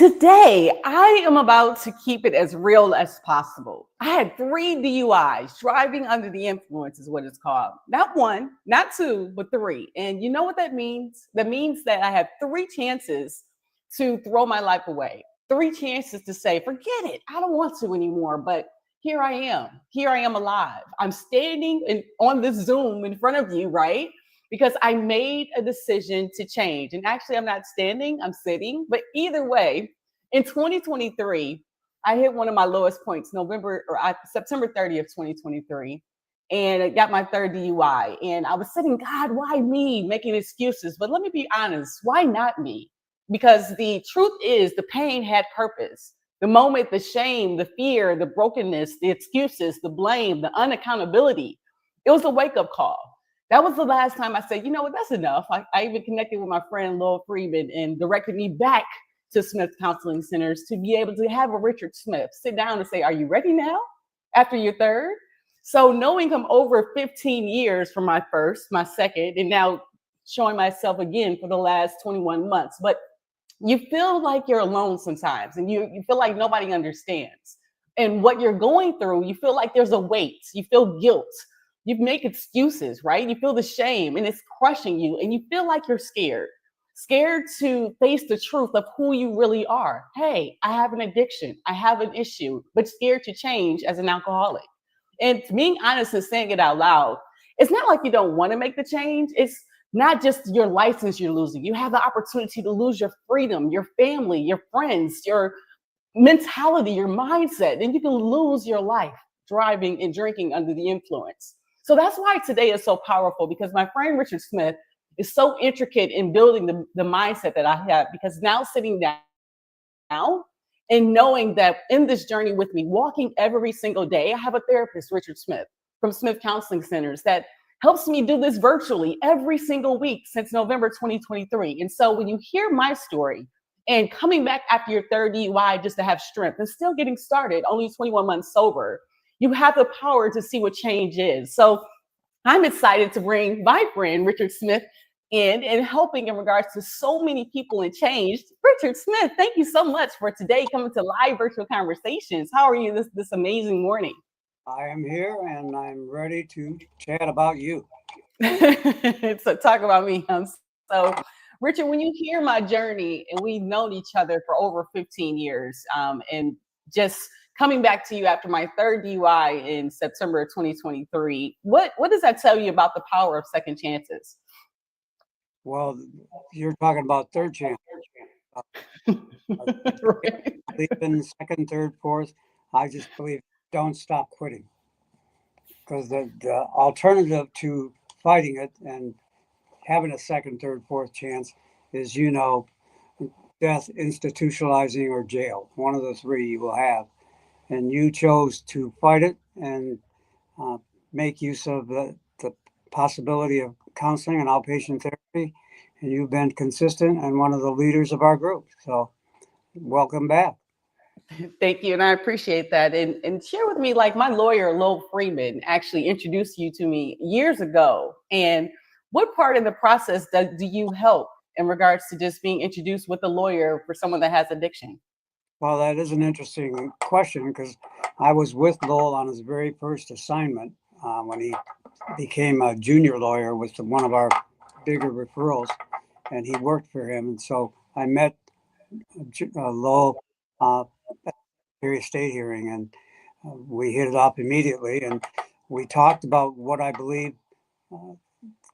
Today, I am about to keep it as real as possible. I had 3 DUIs. Driving under the influence is what it's called. Not one, not two, but 3. And you know what that means? That means that I have 3 chances to throw my life away. 3 chances to say, forget it. I don't want to anymore. But here I am. Here I am alive. I'm standing on this Zoom in front of you, right? Because I made a decision to change. And actually, I'm not standing, I'm sitting. But either way, in 2023, I hit one of my lowest points, September 30th, 2023. And I got my 3rd DUI. And I was sitting, God, why me? Making excuses. But let me be honest, why not me? Because the truth is, the pain had purpose. The moment, the shame, the fear, the brokenness, the excuses, the blame, the unaccountability, it was a wake up call. That was the last time I said, you know what, that's enough. I even connected with my friend Lowell Friedman and directed me back to Smith Counseling Centers to be able to have a Richard Smith sit down and say, are you ready now after your 3rd? So knowing him over 15 years from my first, my second, and now showing myself again for the last 21 months. But you feel like you're alone sometimes and you feel like nobody understands. And what you're going through, you feel like there's a weight, you feel guilt. You make excuses, right? You feel the shame and it's crushing you and you feel like you're scared to face the truth of who you really are. Hey, I have an addiction. I have an issue, but scared to change as an alcoholic. And being honest and saying it out loud, it's not like you don't want to make the change. It's not just your license you're losing. You have the opportunity to lose your freedom, your family, your friends, your mentality, your mindset, and you can lose your life driving and drinking under the influence. So that's why today is so powerful, because my friend Richard Smith is so intricate in building the mindset that I have, because now sitting down and knowing that in this journey with me, walking every single day, I have a therapist, Richard Smith, from Smith Counseling Centers, that helps me do this virtually every single week since November 2023. And so when you hear my story and coming back after your 3rd DUI just to have strength and still getting started, only 21 months sober, you have the power to see what change is. So I'm excited to bring my friend Richard Smith in and helping in regards to so many people in change. Richard Smith, thank you so much for today coming to live virtual conversations. How are you this amazing morning? I am here and I'm ready to chat about you. So talk about me. So Richard, when you hear my journey, and we've known each other for over 15 years, and just coming back to you after my 3rd DUI in September of 2023, what does that tell you about the power of second chances? Well, you're talking about third chance. Right. I believe in second, third, fourth. I just believe don't stop quitting, because the alternative to fighting it and having a second, third, fourth chance is, death, institutionalizing, or jail. One of the 3 you will have. And you chose to fight it and uh, make use of the possibility of counseling and outpatient therapy. And you've been consistent and one of the leaders of our group. So welcome back. Thank you, and I appreciate that. And share with me, like my lawyer, Lowell Friedman, actually introduced you to me years ago. And what part in the process do you help in regards to just being introduced with a lawyer for someone that has addiction? Well, that is an interesting question, because I was with Lowell on his very first assignment when he became a junior lawyer with one of our bigger referrals, and he worked for him. And so I met Lowell at the Secretary of State hearing, and we hit it off immediately. And we talked about what I believe uh,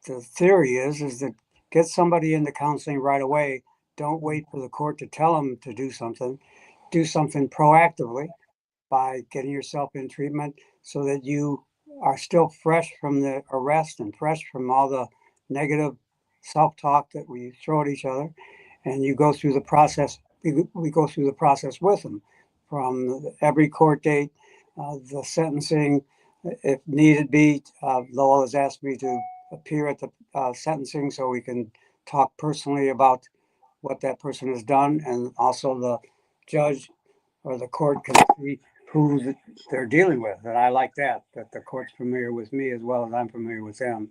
the theory is that get somebody into counseling right away. Don't wait for the court to tell them to do something. Do something proactively by getting yourself in treatment so that you are still fresh from the arrest and fresh from all the negative self-talk that we throw at each other. And you go through the process. We go through the process with them, from every court date, the sentencing, if needed be. Lowell has asked me to appear at the sentencing so we can talk personally about what that person has done, and also the judge or the court can see who they're dealing with. And I like that the court's familiar with me as well as I'm familiar with them.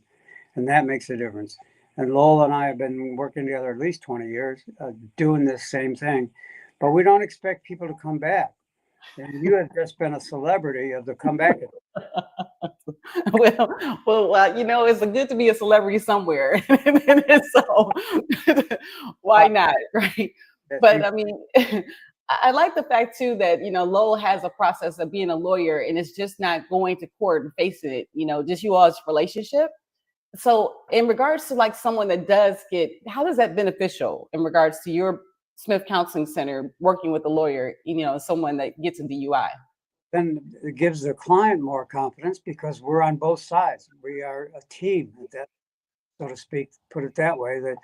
And that makes a difference. And Lowell and I have been working together at least 20 years, doing this same thing. but we don't expect people to come back. And you have just been a celebrity of the comeback. Well, it's good to be a celebrity somewhere. So why not, right? That But you, I mean, I like the fact too that Lowell has a process of being a lawyer, and it's just not going to court and facing it. Just you all's relationship. So, in regards to like someone that does how does that beneficial in regards to your Smith Counseling Center working with a lawyer? Someone that gets a DUI. then it gives the client more confidence because we're on both sides. We are a team, that, so to speak, put it that way, that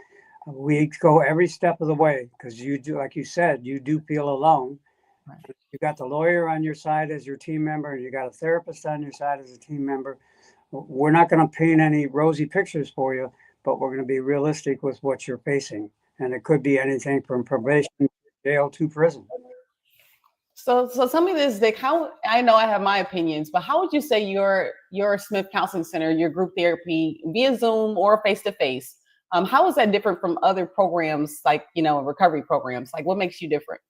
we go every step of the way because you do, like you said, you do feel alone. Right. You got the lawyer on your side as your team member, and you got a therapist on your side as a team member. We're not going to paint any rosy pictures for you, but we're going to be realistic with what you're facing. And it could be anything from probation, jail to prison. So tell me this, Dick. How I know I have my opinions, but how would you say your Smith Counseling Center, your group therapy via Zoom or face to face? How is that different from other programs like recovery programs? Like, what makes you different?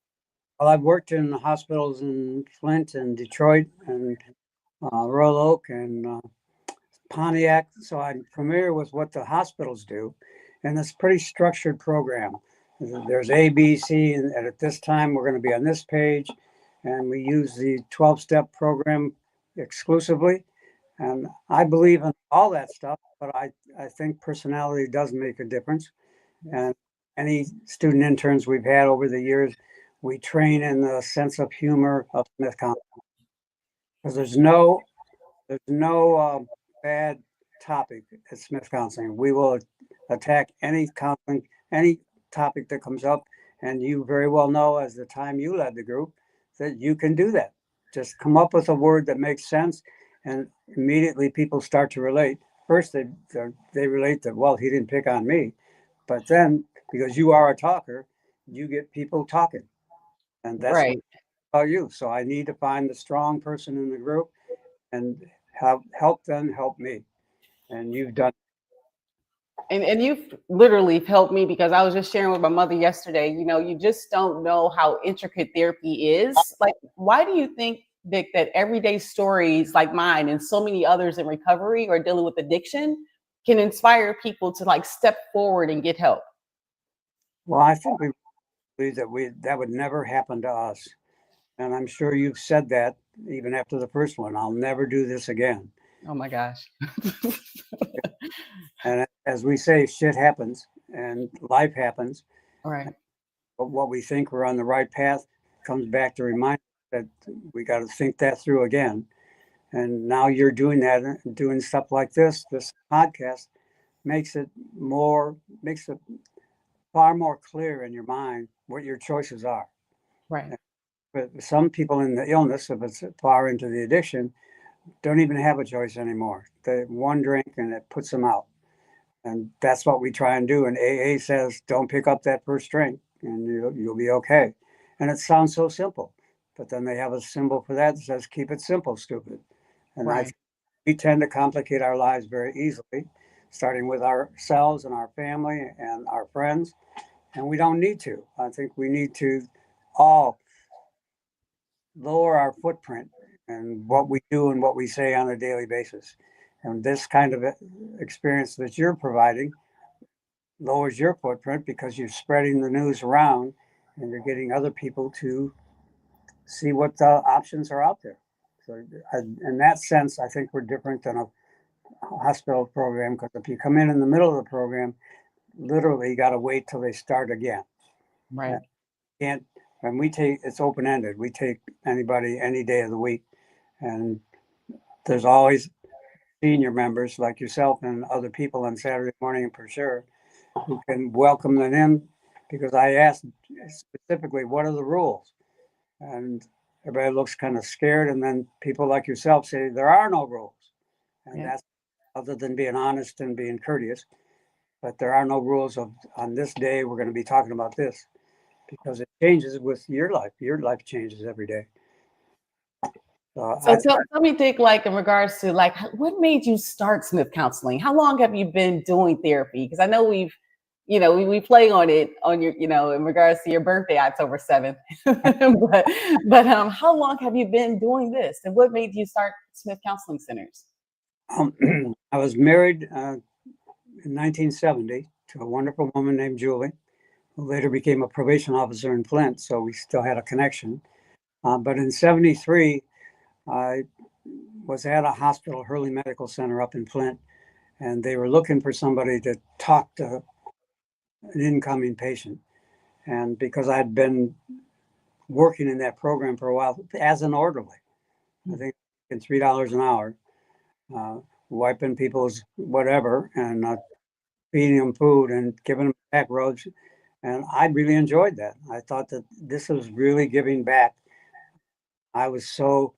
Well, I've worked in hospitals in Flint and Detroit and Royal Oak and Pontiac, so I'm familiar with what the hospitals do, and it's a pretty structured program. There's A, B, C, and at this time we're going to be on this page, and we use the 12-step program exclusively. And I believe in all that stuff, but I think personality does make a difference. And any student interns we've had over the years, we train in the sense of humor of Smith Counseling. Because there's no bad topic at Smith Counseling. We will attack any counseling, any topic that comes up. And you very well know, as the time you led the group, that you can do that. Just come up with a word that makes sense, and immediately people start to relate. First, they relate that, well, he didn't pick on me. But then, because you are a talker, you get people talking. And that's Right. about you. So I need to find the strong person in the group and help them help me. And you've done. And you've literally helped me because I was just sharing with my mother yesterday, you just don't know how intricate therapy is. Like, why do you think, Vic, that everyday stories like mine and so many others in recovery or dealing with addiction can inspire people to like step forward and get help? Well, I think we believe that would never happen to us. And I'm sure you've said that even after the first one. I'll never do this again. Oh my gosh. And as we say, shit happens and life happens. All right. But what we think we're on the right path comes back to remind us that we got to think that through again. And now you're doing that, and doing stuff like this podcast makes it far more clear in your mind what your choices are. Right. But some people in the illness, if it's far into the addiction, don't even have a choice anymore. They one drink and it puts them out. And that's what we try and do. And AA says, don't pick up that first drink and you'll be okay. And it sounds so simple. But then they have a symbol for that says, keep it simple, stupid. And Right. we tend to complicate our lives very easily, starting with ourselves and our family and our friends. And we don't need to. I think we need to all lower our footprint and what we do and what we say on a daily basis. And this kind of experience that you're providing lowers your footprint because you're spreading the news around and you're getting other people to see what the options are out there. So in that sense, I think we're different than a hospital program, because if you come in the middle of the program, literally you got to wait till they start again. Right. And it's open-ended. We take anybody any day of the week. And there's always senior members like yourself and other people on Saturday morning for sure who can welcome them in, because I asked specifically, what are the rules? And everybody looks kind of scared. And then people like yourself say, there are no rules. And that's other than being honest and being courteous. But there are no rules on this day, we're going to be talking about this, because it changes with your life. Your life changes every day. So tell me, Dick, like in regards to what made you start Smith Counseling? How long have you been doing therapy? Because I know we've, we play on it on your, in regards to your birthday, October 7th. but how long have you been doing this, and what made you start Smith Counseling Centers? I was married in 1970 to a wonderful woman named Julie, who later became a probation officer in Flint, so we still had a connection. But in 73, I was at a hospital, Hurley Medical Center up in Flint, and they were looking for somebody to talk to an incoming patient. And because I'd been working in that program for a while as an orderly, I think in $3 an hour, wiping people's whatever and feeding them food and giving them back roads. And I really enjoyed that. I thought that this was really giving back. I was so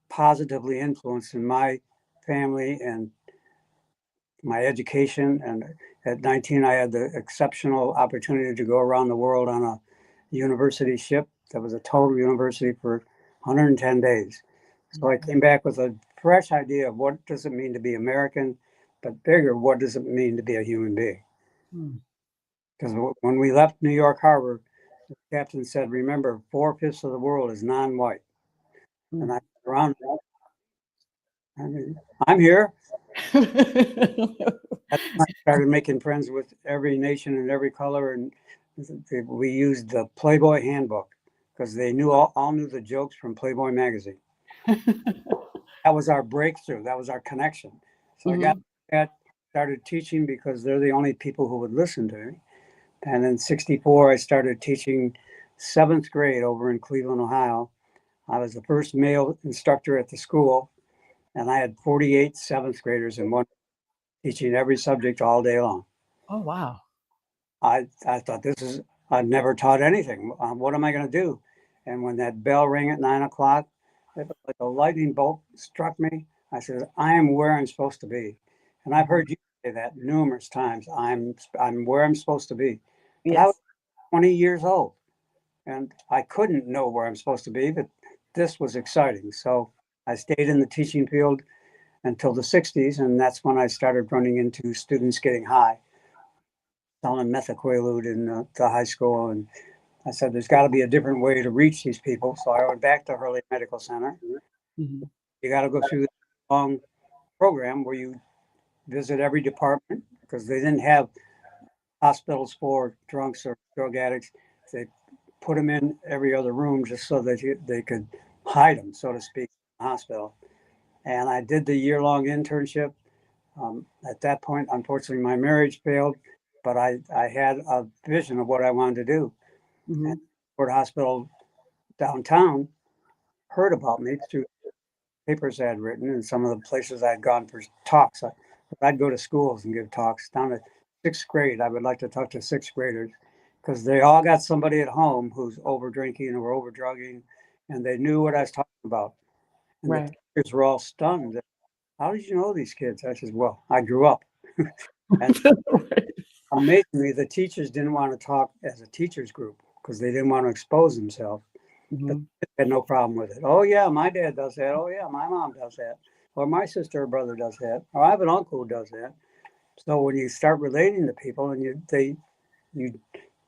positively influenced in my family and my education. And at 19, I had the exceptional opportunity to go around the world on a university ship that was a total university for 110 days. So I came back with a fresh idea of what does it mean to be American, but bigger, what does it mean to be a human being? Because when we left New York Harbor, the captain said, remember, 4/5 of the world is non-white. And I around, I mean, I'm here. I started making friends with every nation and every color, and we used the Playboy handbook because they knew all knew the jokes from Playboy magazine. That was our breakthrough. That was our connection. So I got that, started teaching because they're the only people who would listen to me. And in 64, I started teaching 7th grade over in Cleveland, Ohio. I was the first male instructor at the school, and I had 48 7th graders in one, teaching every subject all day long. Oh, wow. I thought I've never taught anything. What am I going to do? And when that bell rang at 9 o'clock, it was like a lightning bolt struck me. I said, I am where I'm supposed to be. And I've heard you say that numerous times. I'm where I'm supposed to be. But I was 20 years old and I couldn't know where I'm supposed to be, but this was exciting. So I stayed in the teaching field until the 60s. And that's when I started running into students getting high, selling methaqualude in the high school. And I said, there's got to be a different way to reach these people. So I went back to Hurley Medical Center. You got to go through this long program where you visit every department because they didn't have hospitals for drunks or drug addicts. They put them in every other room just so that they could hide them, so to speak, in the hospital. And I did the year-long internship. At that point, unfortunately, my marriage failed, but I had a vision of what I wanted to do. And Ford Hospital downtown heard about me through papers I had written and some of the places I'd gone for talks. I'd go to schools and give talks. Down to 6th grade, I would like to talk to 6th graders because they all got somebody at home who's over drinking or over drugging, and they knew what I was talking about. And the teachers were all stunned. How did you know these kids? I said, well, I grew up. And amazingly, the teachers didn't want to talk as a teachers group because they didn't want to expose themselves. But they had no problem with it. Oh, yeah, my dad does that. Oh, yeah, my mom does that. Or my sister or brother does that. Or I have an uncle who does that. So when you start relating to people and you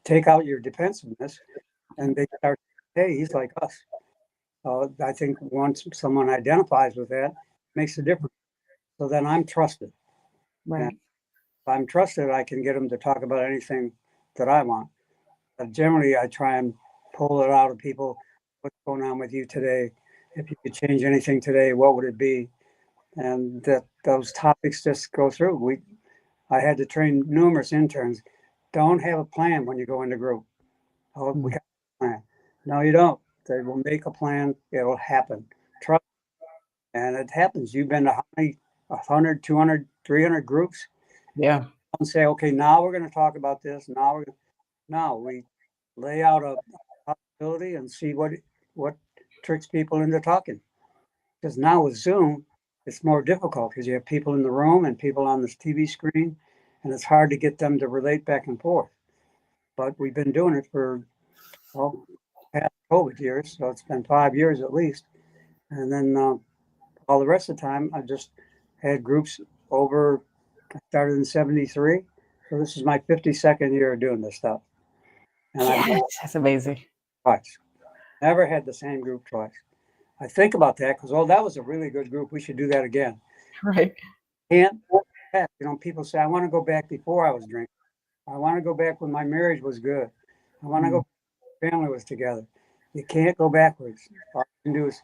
take out your defensiveness and they start, hey, he's like us. I think once someone identifies with that, it makes a difference. So then I'm trusted. Right. And if I'm trusted, I can get them to talk about anything that I want. But generally, I try and pull it out of people. What's going on with you today? If you could change anything today, what would it be? And those topics just go through. I had to train numerous interns. Don't have a plan when you go into group. Oh, we got a plan. No, you don't. They will make a plan. It'll happen. Trust. And it happens. You've been to how many? 100, 200, 300 groups? Yeah. And say, okay, now we're going to talk about this. Now we lay out a possibility and see what tricks people into talking. Because now with Zoom, it's more difficult because you have people in the room and people on this TV screen, and it's hard to get them to relate back and forth. But we've been doing it for, past COVID years, so it's been 5 years at least. And then all the rest of the time, I just had groups over. I started in 73, So this is my 52nd year of doing this stuff. And I've Yes, that's amazing. twice. Never had the same group twice. I think about that because, oh, that was a really good group. We should do that again. Right. Can't go back. You know, people say, I want to go back before I was drinking. I want to go back when my marriage was good. I want to go when family was together. You can't go backwards. All you can do is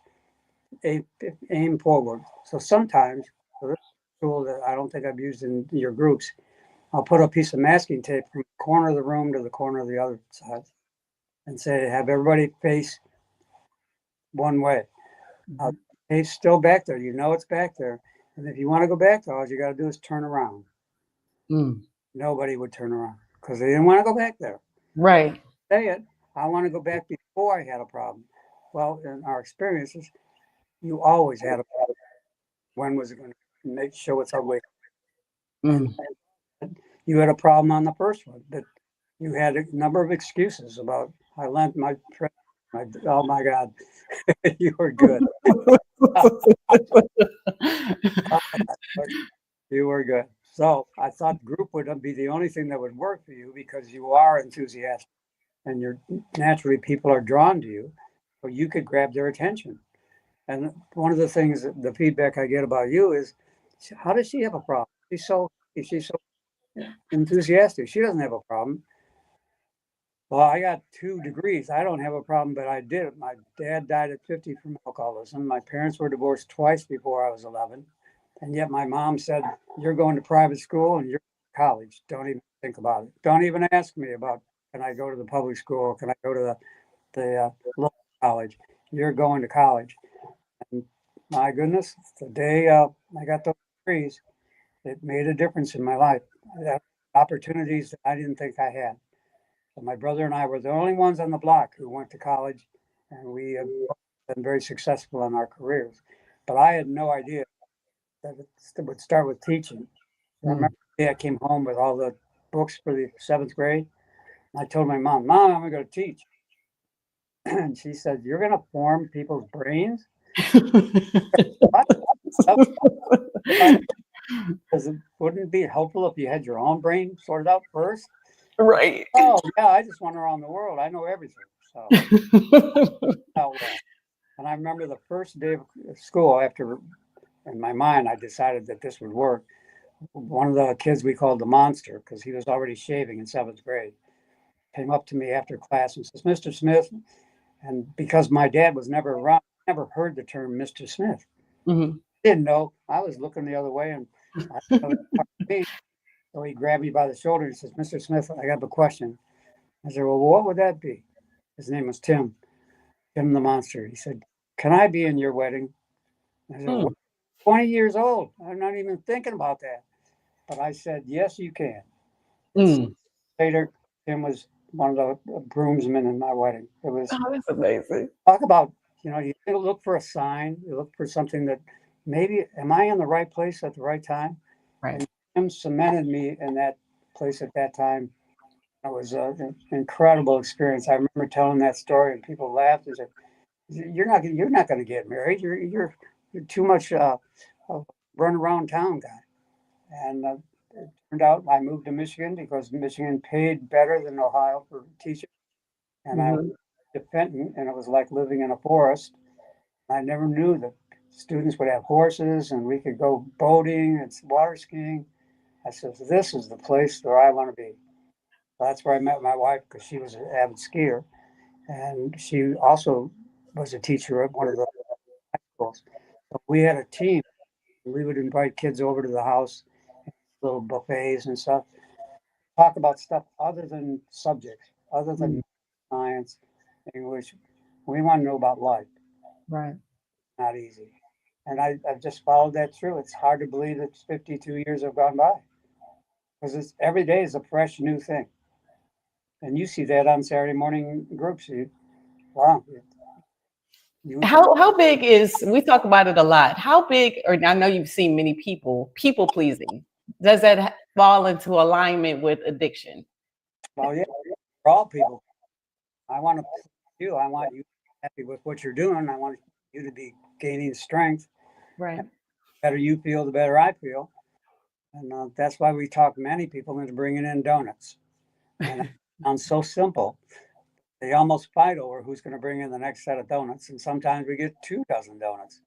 aim forward. So sometimes, so this is a tool that I don't think I've used in your groups, I'll put a piece of masking tape from the corner of the room to the corner of the other side and say, have everybody face one way. Tape's still back there. You know it's back there. And if you want to go back there, all you got to do is turn around. Mm. Nobody would turn around because they didn't want to go back there. Right. Say it. I want to go back before I had a problem. Well, in our experiences, you always had a problem. When was it going to show its ugly? Mm. And you had a problem on the first one, but you had a number of excuses about, I lent my friend, oh my God, you were good. You were good. So I thought group would be the only thing that would work for you because you are enthusiastic and you're naturally people are drawn to you, so you could grab their attention. And one of the things, the feedback I get about you is, how does she have a problem? She's so enthusiastic. She doesn't have a problem. Well, I got 2 degrees. I don't have a problem, but I did. My dad died at 50 from alcoholism. My parents were divorced twice before I was 11. And yet my mom said, you're going to private school and you're college. Don't even think about it. Don't even ask me about, can I go to the public school? Can I go to the local college? You're going to college. And my goodness, the day I got those degrees, it made a difference in my life. I had opportunities that I didn't think I had. So my brother and I were the only ones on the block who went to college, and we have been very successful in our careers. But I had no idea that it would start with teaching. So I remember the day I came home with all the books for the 7th grade. I told my mom, I'm going to go teach. And she said, you're going to form people's brains? Wouldn't it be helpful if you had your own brain sorted out first? Right. Oh, yeah, I just went around the world. I know everything. So, oh, well. And I remember the first day of school after, in my mind, I decided that this would work. One of the kids we called the monster, because he was already shaving in 7th grade, came up to me after class and says, Mr. Smith. And because my dad was never around, I never heard the term Mr. Smith. Mm-hmm. Didn't know. I was looking the other way, and so he grabbed me by the shoulder and says, Mr. Smith, I got a question. I said, well, what would that be? His name was Tim the monster. He said, can I be in your wedding? I said, well, 20 years old. I'm not even thinking about that. But I said, yes, you can. Later, Tim was one of the groomsmen in my wedding. It was, that's amazing. talk about, you look for a sign, you look for something that maybe, am I in the right place at the right time? Right. And Tim cemented me in that place at that time. It was an incredible experience. I remember telling that story and people laughed and said, you're not going to get married. You're too much a run around town guy. And it turned out I moved to Michigan because Michigan paid better than Ohio for teaching. And I went to Fenton, and it was like living in a forest. I never knew that students would have horses and we could go boating and water skiing. I said, this is the place where I want to be. So that's where I met my wife because she was an avid skier. And she also was a teacher at one of the high schools. So we had a team. We would invite kids over to the house, little buffets and stuff, talk about stuff other than subjects, other than science, English. We want to know about life. Right. Not easy. And I've just followed that through. It's hard to believe that 52 years have gone by because it's every day is a fresh new thing. And you see that on Saturday morning groups. Wow. How big is, we talk about it a lot. How big, or I know you've seen many people pleasing. Does that fall into alignment with addiction? Well, yeah, for all people. I want to please you. I want you to be happy with what you're doing. I want you to be gaining strength. Right. The better you feel, the better I feel. And that's why we talk many people into bringing in donuts. And it sounds so simple. They almost fight over who's going to bring in the next set of donuts. And sometimes we get 2 dozen donuts.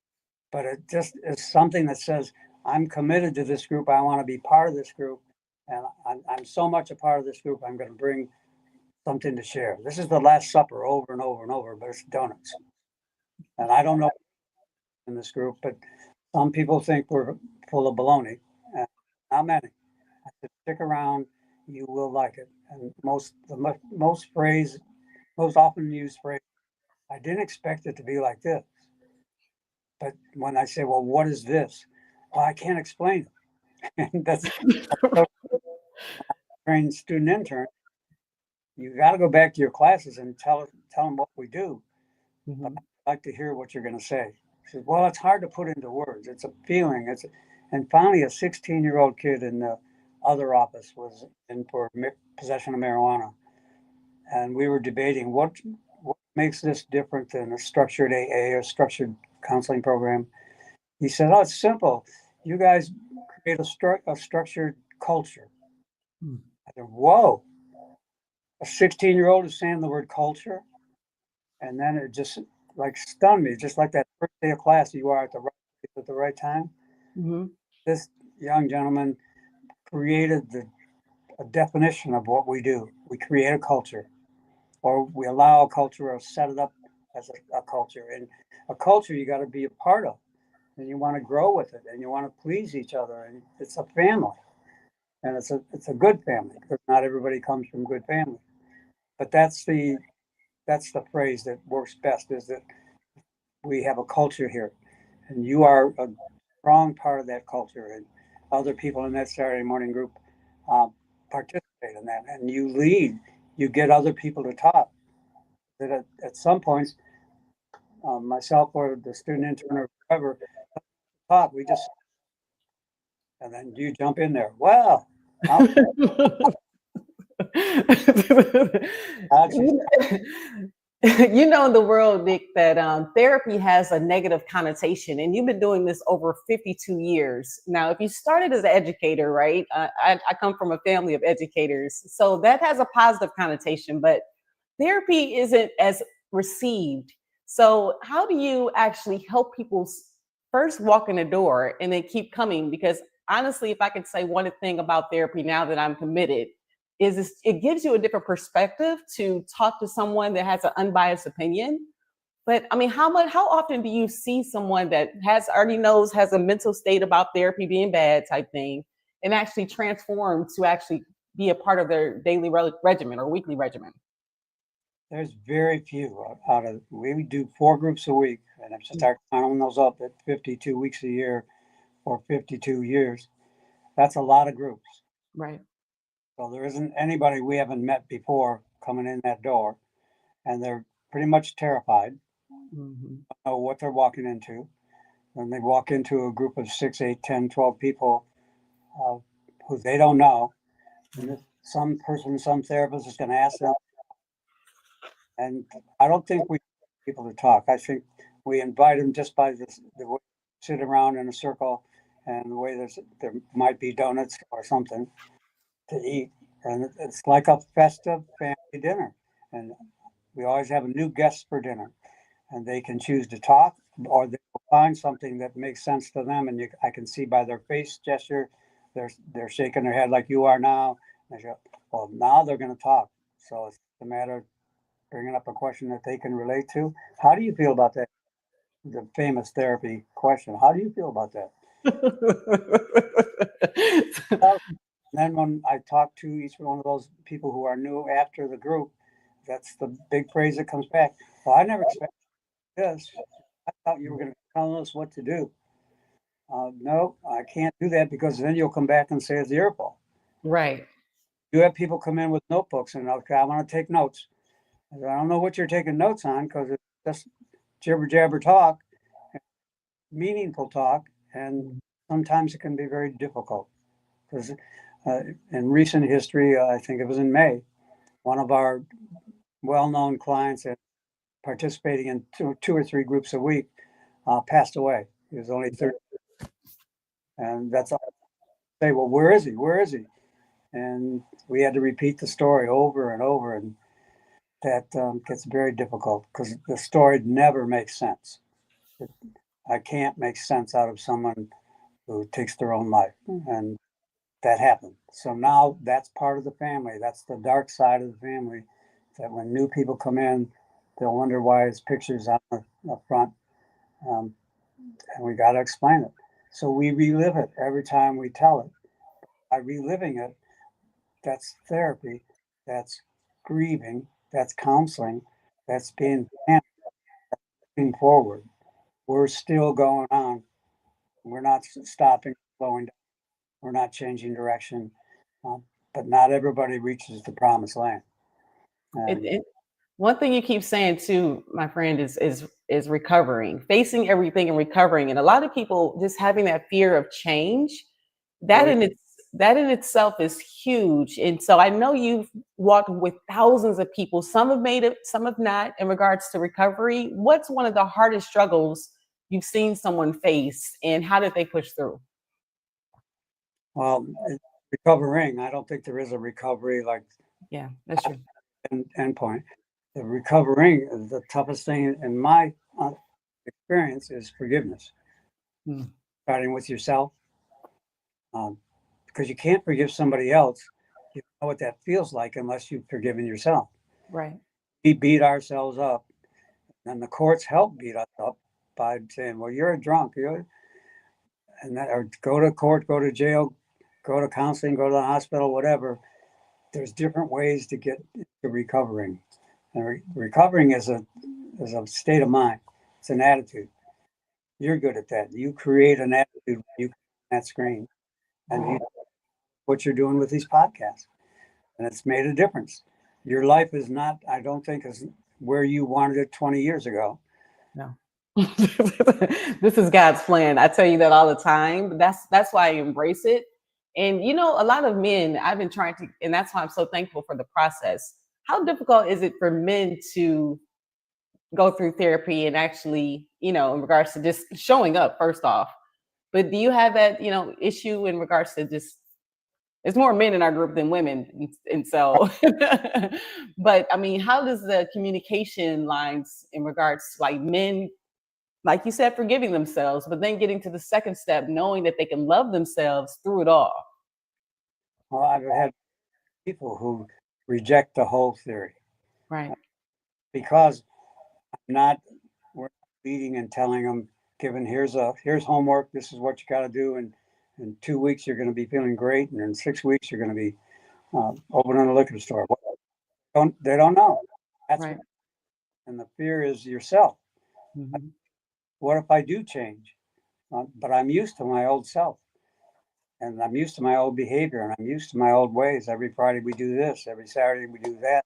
But it just is something that says, I'm committed to this group. I want to be part of this group. And I'm so much a part of this group, I'm going to bring something to share. This is the Last Supper over and over and over, but it's donuts. And I don't know in this group, but some people think we're full of baloney. And not many. I said, stick around, you will like it. And most often used phrase, I didn't expect it to be like this. But when I say, well, what is this? Well, I can't explain it. And that's trained student intern. You got to go back to your classes and tell them what we do. But I'd like to hear what you're going to say. He says, well, it's hard to put into words. It's a feeling. And finally, a 16-year-old kid in the other office was in for possession of marijuana. And we were debating what makes this different than a structured AA or structured counseling program. He said, oh, it's simple. You guys create a structured culture. I said, whoa. A 16-year-old is saying the word culture. And then it just like stunned me, just like that first day of class, you are at the right place at the right time. Mm-hmm. This young gentleman created a definition of what we do. We create a culture, or we allow a culture or set it up as a culture. And a culture you got to be a part of, and you want to grow with it, and you want to please each other. And it's a family, and it's a good family, because not everybody comes from good family. But that's the phrase that works best, is that we have a culture here, and you are a strong part of that culture, and other people in that Saturday morning group participate in that, and you lead. You get other people to talk. That at some points, myself or the student intern or whoever talk, we just, and then you jump in there. Well, you know, in the world, Nick, that therapy has a negative connotation, and you've been doing this over 52 years. Now, if you started as an educator, right? I come from a family of educators, so that has a positive connotation, but therapy isn't as received. So, how do you actually help people first walk in the door and then keep coming? Because honestly, if I could say one thing about therapy now that I'm committed, is it gives you a different perspective to talk to someone that has an unbiased opinion. But I mean, how often do you see someone that has a mental state about therapy being bad type thing, and actually transform to actually be a part of their daily regimen or weekly regimen? there's very few out of, we do 4 groups a week, and if you start counting those up at 52 weeks a year or 52 years, that's a lot of groups. Right. So there isn't anybody we haven't met before coming in that door, and they're pretty much terrified, Mm-hmm. know what they're walking into. When they walk into a group of 6, 8, 10, 12 people uh, who they don't know, and some therapist is going to ask them. And I don't think we people to talk. I think we invite them just by the way they sit around in a circle, and the way there might be donuts or something to eat. And it's like a festive family dinner. And we always have a new guest for dinner, and they can choose to talk, or they will find something that makes sense to them. And I can see by their face gesture, they're shaking their head like you are now. And I go, well, now they're going to talk. So it's a matter of bringing up a question that they can relate to. How do you feel about that? The famous therapy question. How do you feel about that? Then when I talk to each one of those people who are new after the group, that's the big phrase that comes back. Well, I never expected this. I thought you were going to tell us what to do. No, I can't do that, because then you'll come back and say it's your fault. Right. You have people come in with notebooks and, okay, I want to take notes. I don't know what you're taking notes on, because it's just jibber jabber talk, meaningful talk, and sometimes it can be very difficult. Because in recent history, I think it was in May, one of our well-known clients participating in two or three groups a week passed away. He was only 30, and that's all. say, well, where is he? Where is he? And we had to repeat the story over and over. And that gets very difficult because the story never makes sense. I can't make sense out of someone who takes their own life. And that happened. So now that's part of the family. That's the dark side of the family. That when new people come in, they'll wonder why his picture's on the front. And we got to explain it. So we relive it every time we tell it. By reliving it, that's therapy, that's grieving, that's counseling, that's being forward. We're still going on. We're not stopping, slowing down. We're not changing direction. But not everybody reaches the promised land. And One thing you keep saying too, my friend, is recovering, facing everything and recovering. And a lot of people just having that fear of change, that in its that in itself is huge. And so I know you've walked with thousands of people. Some have made it, some have not in regards to recovery. What's one of the hardest struggles you've seen someone face and how did they push through? well, recovering, I don't think there is a recovery like Yeah, that's true. endpoint. The recovering, the toughest thing in my experience is forgiveness, Mm, starting with yourself. Because you can't forgive somebody else. You know what that feels like unless you've forgiven yourself. right. We beat ourselves up, and the courts help beat us up by saying, "Well, you're a drunk," and that, or go to court, go to jail, go to counseling, go to the hospital, whatever. There's different ways to get to recovering, and recovering is a state of mind. It's an attitude. You're good at that. You create an attitude when you that screen, and you, what you're doing with these podcasts, and it's made a difference. Your life is not, I don't think, is where you wanted it 20 years ago. No. This is God's plan. I tell you that all the time. That's why I embrace it. And you know, a lot of men, I've been trying to, and that's why I'm so thankful for the process. How difficult is it for men to go through therapy and actually, you know, in regards to just showing up first off? But do you have that, you know, issue in regards to just it's more men in our group than women, and so but I mean, how does the communication lines in regards to like men, like you said, forgiving themselves, but then getting to the second step, knowing that they can love themselves through it all? Well, I've had people who reject the whole theory Right. because I'm not, we're leading and telling them, given here's homework, this is what you got to do, and in 2 weeks you're going to be feeling great, and in 6 weeks you're going to be opening a liquor store. Well, they don't know. That's Right. and the fear is yourself. Mhm. What if I do change? But I'm used to my old self, and I'm used to my old behavior, and I'm used to my old ways. Every Friday we do this, every Saturday we do that,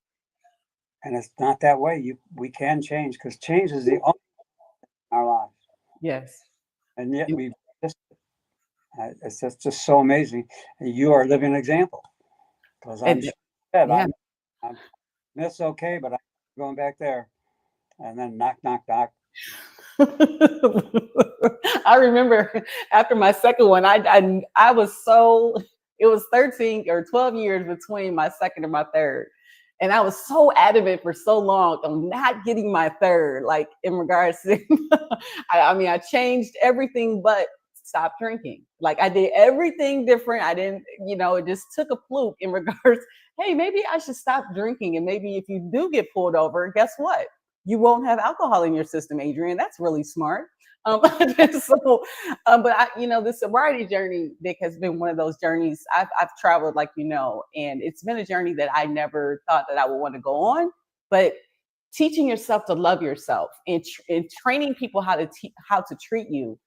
and it's not that way. We can change because change is the only in our lives, Yes. and yet And- we just it's just so amazing. And you are a living example because I'm and- said yeah. I'm this okay, but I'm going back there, and then knock knock knock. I remember after my second one, I was so it was 13 or 12 years between my second and my third. And I was so adamant for so long on not getting my third, like in regards to I mean, I changed everything but stop drinking. Like I did everything different. I didn't, you know, it just took a fluke in regards, hey, maybe I should stop drinking. And maybe if you do get pulled over, guess what? You won't have alcohol in your system, Adrian. That's really smart. Um, so, but you know, the sobriety journey, Dick, has been one of those journeys I've traveled, like you know, and it's been a journey that I never thought that I would want to go on. But teaching yourself to love yourself and training people how to treat you.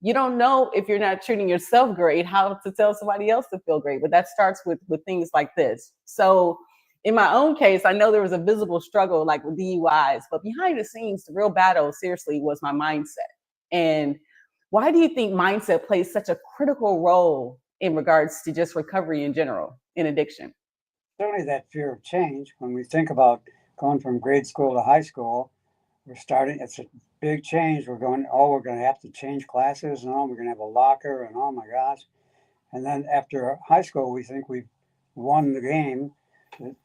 You don't know if you're not treating yourself great, how to tell somebody else to feel great. But that starts with things like this. So in my own case, I know there was a visible struggle like with DUIs, but behind the scenes, the real battle, seriously, was my mindset. And why do you think mindset plays such a critical role in regards to just recovery in general in addiction? Certainly, that fear of change. When we think about going from grade school to high school, we're starting. It's a big change. We're going. Oh, we're going to have to change classes, and oh, we're going to have a locker, and oh my gosh. And then after high school, we think we've won the game.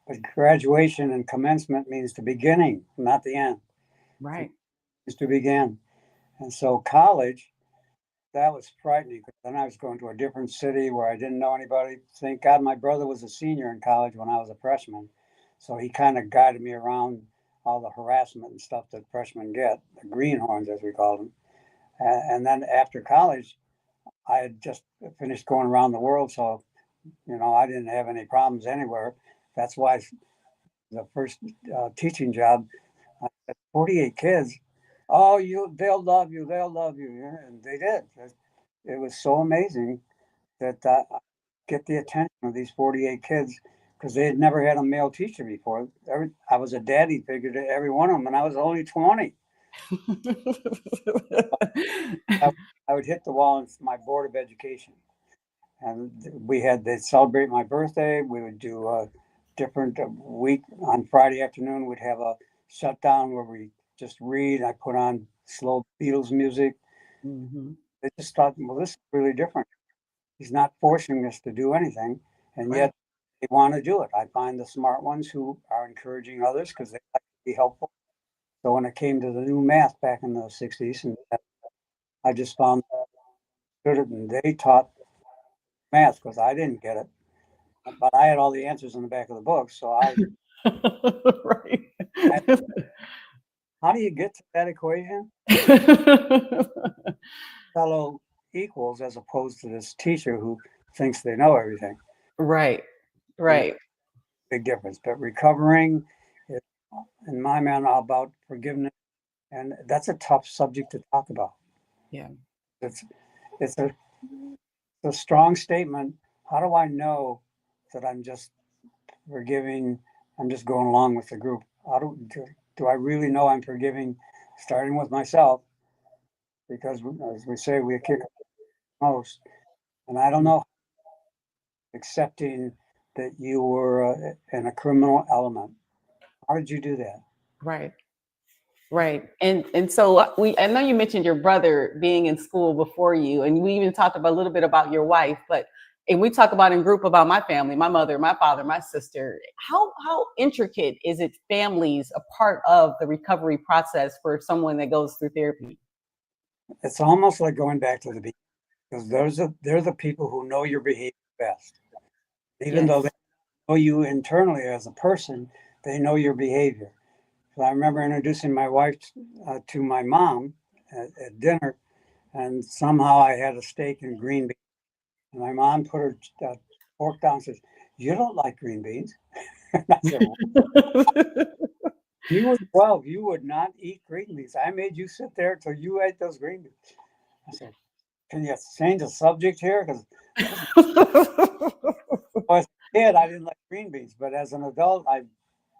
But graduation and commencement means the beginning, not the end. Right. It's to begin. And so college, that was frightening because then I was going to a different city where I didn't know anybody. Thank God my brother was a senior in college when I was a freshman. So he kind of guided me around all the harassment and stuff that freshmen get, the greenhorns, as we call them. And then after college, I had just finished going around the world. So, I didn't have any problems anywhere. That's why the first teaching job, I had 48 kids. Oh, they'll love you. They'll love you. Yeah, and they did. It was so amazing that I get the attention of these 48 kids because they had never had a male teacher before. I was a daddy figure to every one of them, and I was only 20. I, I would hit the wall in my board of education, and they'd celebrate my birthday. We would do a different week on Friday afternoon. We'd have a shutdown where we just read. I put on slow Beatles music. Hmm. They just thought, well, this is really different. He's not forcing us to do anything, and Right. yet they want to do it. I find the smart ones who are encouraging others because they like to be helpful. So when it came to the new math back in the 60s, and I just found it, and they taught math because I didn't get it, but I had all the answers in the back of the book. So Right. I how do you get to that equation? Fellow equals as opposed to this teacher who thinks they know everything. Right. And that's Right. a big difference. But recovering is, in my mind, all about forgiveness. And that's a tough subject to talk about. Yeah. It's it's a strong statement. How do I know that I'm just forgiving? I'm just going along with the group. Do I really know I'm forgiving? Starting with myself, because as we say, we kick most. And I don't know, accepting that you were in a criminal element. How did you do that? Right. Right. And so I know you mentioned your brother being in school before you, and we even talked about a little bit about your wife, but and we talk about in group about my family, my mother, my father, my sister. How intricate is it families a part of the recovery process for someone that goes through therapy? It's almost like going back to the beginning because they're the people who know your behavior best. Even though they Yes. know you internally as a person, they know your behavior. So I remember introducing my wife to my mom at dinner, and somehow I had a steak and green beans. And my mom put her fork down and says, "You don't like green beans." And I said, "You were 12. You would not eat green beans. I made you sit there till you ate those green beans." I said, "Can you change the subject here? Because as a kid, I didn't like green beans, but as an adult, I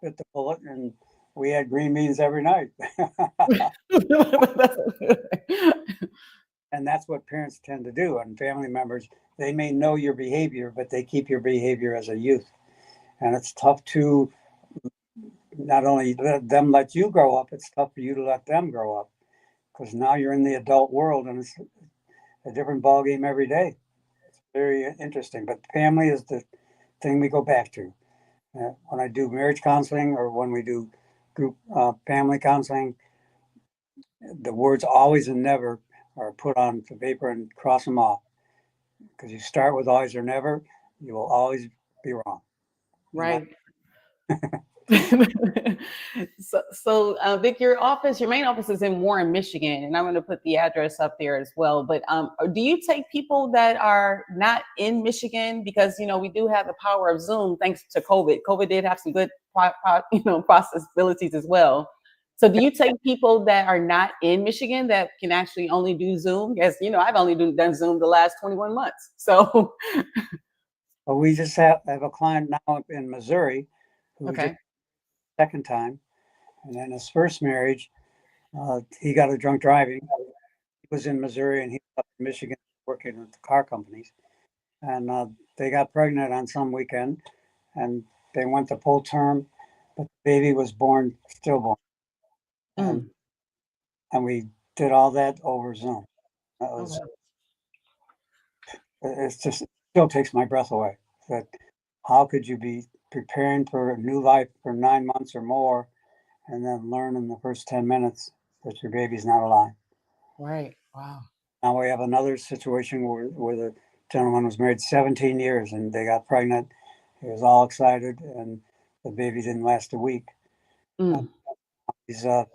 bit the bullet and we had green beans every night." And that's what parents tend to do. And family members, they may know your behavior, but they keep your behavior as a youth. And it's tough to not only let you grow up, it's tough for you to let them grow up because now you're in the adult world and it's a different ballgame every day. It's very interesting. But family is the thing we go back to. When I do marriage counseling or when we do group family counseling, the words always and never are put on the paper and cross them off because you start with always or never, you will always be wrong. And that, Right. Vic, your main office is in Warren, Michigan, and I'm going to put the address up there as well. But do you take people that are not in Michigan because we do have the power of Zoom thanks to COVID. COVID did have some good possibilities as well. So do you take people that are not in Michigan that can actually only do Zoom? As I've only done Zoom the last 21 months. So but we just have a client now in Missouri who just okay. second time, and then his first marriage, he got a drunk driving. He was in Missouri and he was up in Michigan working with the car companies, and they got pregnant on some weekend, and they went the full term, but the baby was born stillborn, and Mm. we did all that over Zoom. That Oh, was wow. it's just still takes my breath away. That how could you be preparing for a new life for 9 months or more and then learn in the first 10 minutes that your baby's not alive? Right. Wow. Now we have another situation where the gentleman was married 17 years and they got pregnant. He was all excited and the baby didn't last a week. Mm. He's an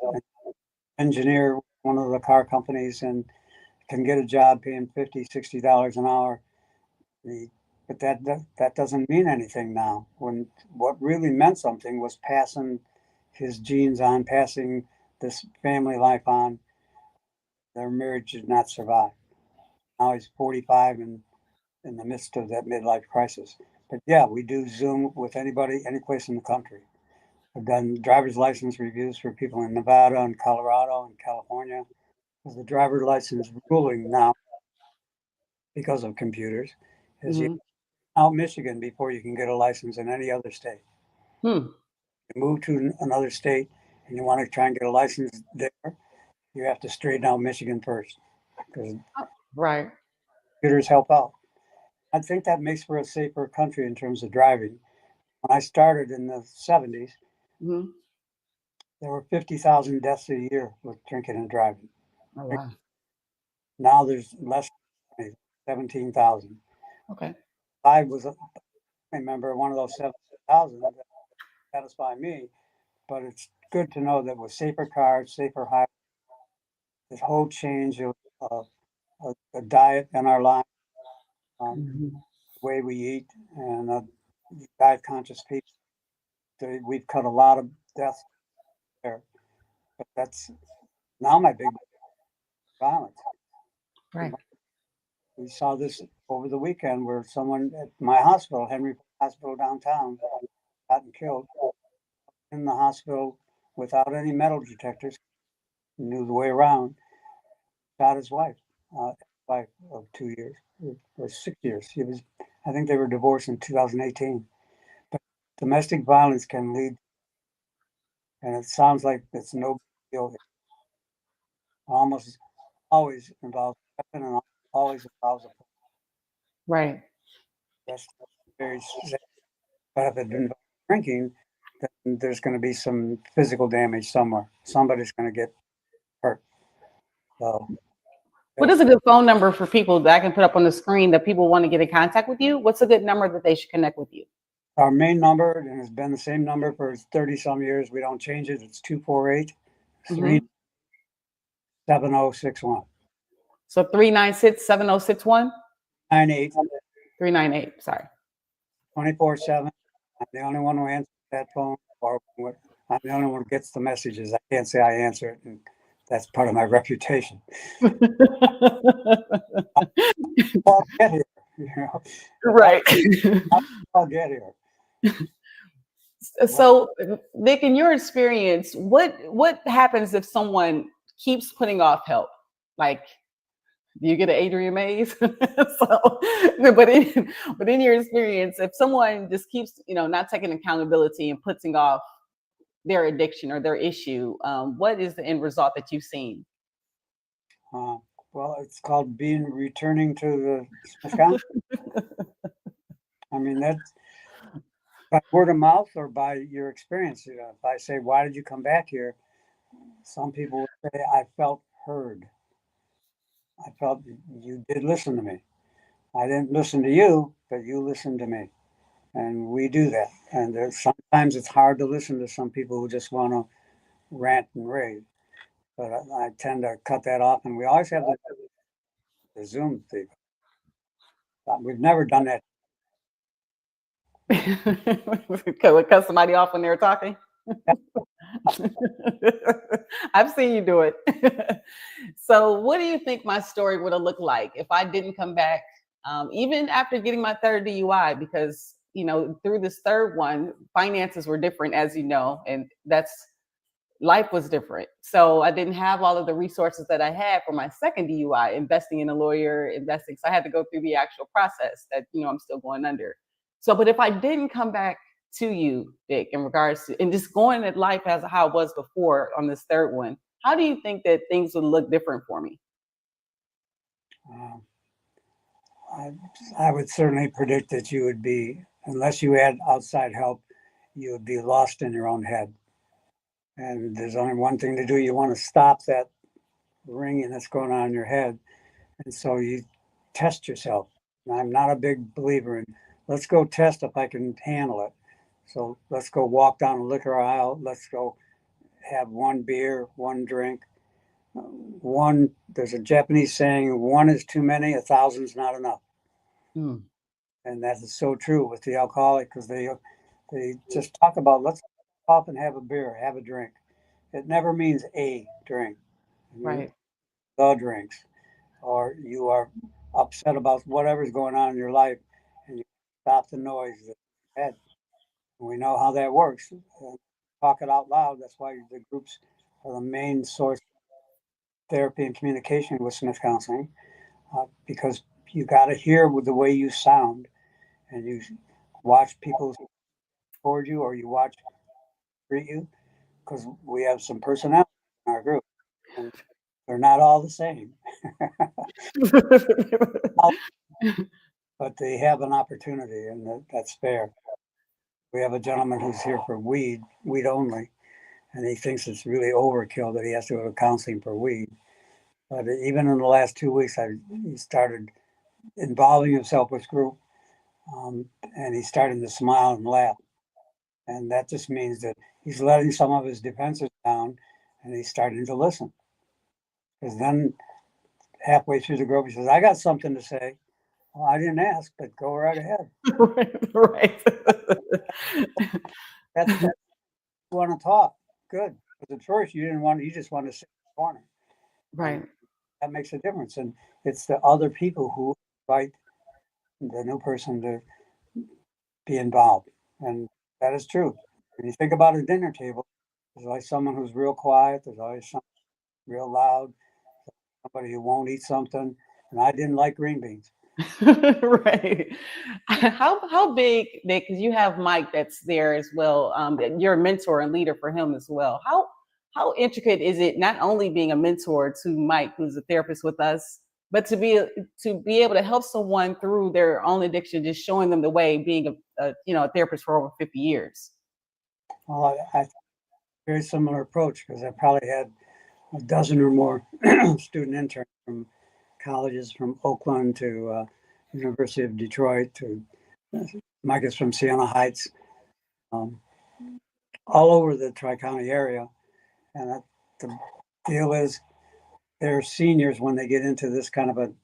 engineer with one of the car companies and can get a job paying $50, $60 an hour. But that doesn't mean anything now. When what really meant something was passing his genes on, passing this family life on. Their marriage did not survive. Now he's 45 and in the midst of that midlife crisis. But yeah, we do Zoom with anybody, any place in the country. I've done driver's license reviews for people in Nevada and Colorado and California. Because the driver's license ruling now, because of computers, is you Hmm. out Michigan before you can get a license in any other state. Hmm. You move to another state and you want to try and get a license there, you have to straighten out Michigan first because Right. computers help out. I think that makes for a safer country in terms of driving. When I started in the 70s, Hmm. there were 50,000 deaths a year with drinking and driving. Oh, wow. Now there's less, 17,000. Okay. I was a member of one of those 7,000 that satisfy me, but it's good to know that with safer cars, safer highways, this whole change of a diet in our life, Hmm. the way we eat, and diet conscious people, we've cut a lot of deaths there. But that's now my big violence. Right. We saw this over the weekend where someone at my hospital, Henry Hospital downtown, got killed in the hospital without any metal detectors, knew the way around, shot his wife of 2 years or 6 years. I think they were divorced in 2018. But domestic violence can lead, and it sounds like it's no big deal. It almost always involves a weapon and always involves a Right. that's very sad. But if it involves drinking, then there's going to be some physical damage somewhere. Somebody's going to get hurt. So What is a good phone number for people that I can put up on the screen that people want to get in contact with you? What's a good number that they should connect with you? our main number, and it's been the same number for 30 some years. We don't change it. It's 248 Hmm. 37061. So 396-7061? 98 398. Sorry. 24/7. I'm the only one who answers that phone, or I'm the only one who gets the messages. I can't say I answer it, and that's part of my reputation. I'll get here, Right. I'll get here. So, Nick, in your experience, what happens if someone keeps putting off help? Like, do you get an Adrian Mays? So, but in your experience, if someone just keeps, not taking accountability and putting off their addiction or their issue, what is the end result that you've seen? Uh, well, it's called returning to the Smith County. I mean, that's by word of mouth or by your experience. If I say, "Why did you come back here?" Some people would say, "I felt heard. I felt you did listen to me. I didn't listen to you, but you listened to me." And we do that. And sometimes it's hard to listen to some people who just want to rant and rave. But I tend to cut that off. And we always have the Zoom thing. We've never done that. Cut somebody off when they're talking. I've seen you do it. So, what do you think my story would have looked like if I didn't come back, even after getting my third DUI? Because through this third one, finances were different, as you know, and life was different. So I didn't have all of the resources that I had for my second DUI, investing in a lawyer, investing. So I had to go through the actual process that I'm still going under. So, but if I didn't come back to you, Dick, in regards to and just going at life as how it was before on this third one, how do you think that things would look different for me? Um, I, I would certainly predict that you would be, unless you had outside help, you would be lost in your own head. And there's only one thing to do. You want to stop that ringing that's going on in your head. And so you test yourself. And I'm not a big believer in let's go test if I can handle it. So let's go walk down a liquor aisle. Let's go have one beer, one drink. One, there's a Japanese saying, one is too many, a thousand's not enough. Mm. And that is so true with the alcoholic because they just talk about let's stop and have a beer, have a drink. It never means a drink. It means Right. the drinks. Or you are upset about whatever's going on in your life and you stop the noise that's in your head. We know how that works. Talk it out loud. That's why the groups are the main source of therapy and communication with Smith Counseling, because you got to hear with the way you sound, and you watch people toward you, or you watch treat you, because we have some personality in our group, and they're not all the same, but they have an opportunity, and that's fair. We have a gentleman who's here for weed only, and he thinks it's really overkill that he has to go to counseling for weed. But even in the last 2 weeks, he started involving himself with group, and he's starting to smile and laugh. And that just means that he's letting some of his defenses down, and he's starting to listen. Because then halfway through the group, he says, "I got something to say." Well, I didn't ask, but go right ahead. Right. That's you want to talk. Good. Because at first you didn't want. You just wanted to sit in the corner, and Right. that makes a difference. And it's the other people who invite the new person to be involved. And that is true. When you think about a dinner table, there's always someone who's real quiet, there's always someone real loud, somebody who won't eat something. And I didn't like green beans. Right. How big, Nick? Because you have Mike that's there as well. You're a mentor and leader for him as well. How intricate is it not only being a mentor to Mike, who's a therapist with us, but to be able to help someone through their own addiction, just showing them the way, being a therapist for over 50 years. Well, I very similar approach because I probably had a dozen or more student interns from colleges from Oakland to University of Detroit to Mike is from Siena Heights, um, all over the Tri-County area. And the deal is they're seniors when they get into this kind of an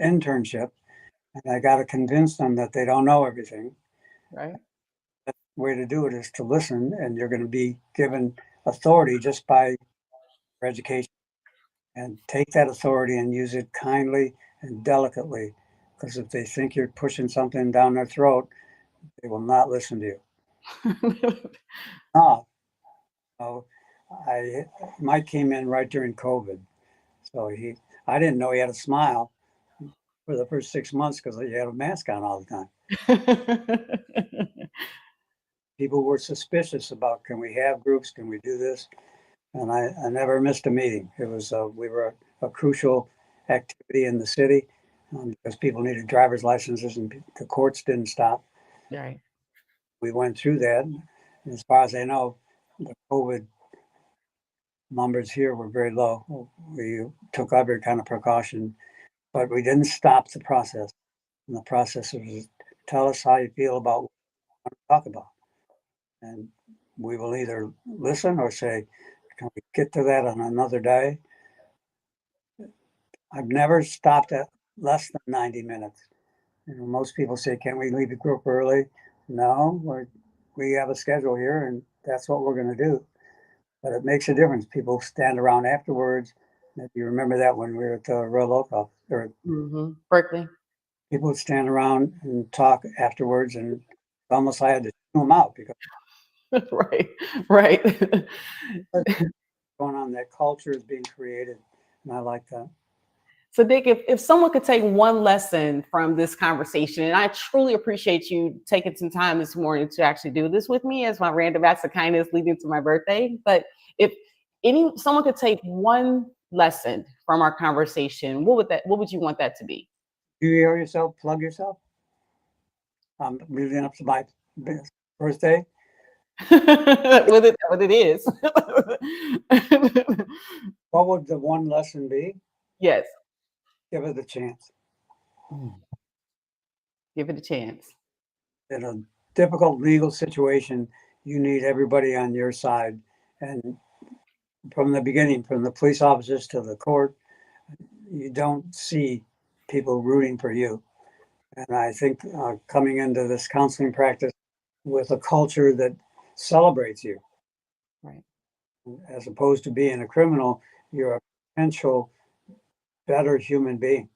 internship, and I got to convince them that they don't know everything. Right. The way to do it is to listen, and you're going to be given authority just by your education, and take that authority and use it kindly and delicately. Because if they think you're pushing something down their throat, they will not listen to you. No, so Mike came in right during COVID, so I didn't know he had a smile for the first 6 months because he had a mask on all the time. People were suspicious about, can we have groups? Can we do this? And I never missed a meeting. It was we were a crucial activity in the city because people needed driver's licenses and the courts didn't stop. Right. We went through that. And as far as I know, the COVID numbers here were very low. We took every kind of precaution, but we didn't stop the process. And the process was tell us how you feel about what you want to talk about. And we will either listen or say, can we get to that on another day? I've never stopped at less than 90 minutes. Most people say, "Can we leave the group early?" No, we have a schedule here, and that's what we're going to do. But it makes a difference. People stand around afterwards. If you remember that when we were at the Royal Oak office, or Berkeley. people would stand around and talk afterwards, and almost I had to chew them out because Right. Right. going on, that culture is being created, and I like that. So, Dick, if someone could take one lesson from this conversation, and I truly appreciate you taking some time this morning to actually do this with me as my random acts of kindness leading to my birthday. But if someone could take one lesson from our conversation, what would you want that to be? Do you hear yourself? Plug yourself. Leading up to my birthday. What it is. What would the one lesson be? Yes. Give it a chance. Give it a chance. In a difficult legal situation, you need everybody on your side. And from the beginning, from the police officers to the court, you don't see people rooting for you. And I think coming into this counseling practice with a culture that celebrates you, Right. as opposed to being a criminal, you're a potential better human being.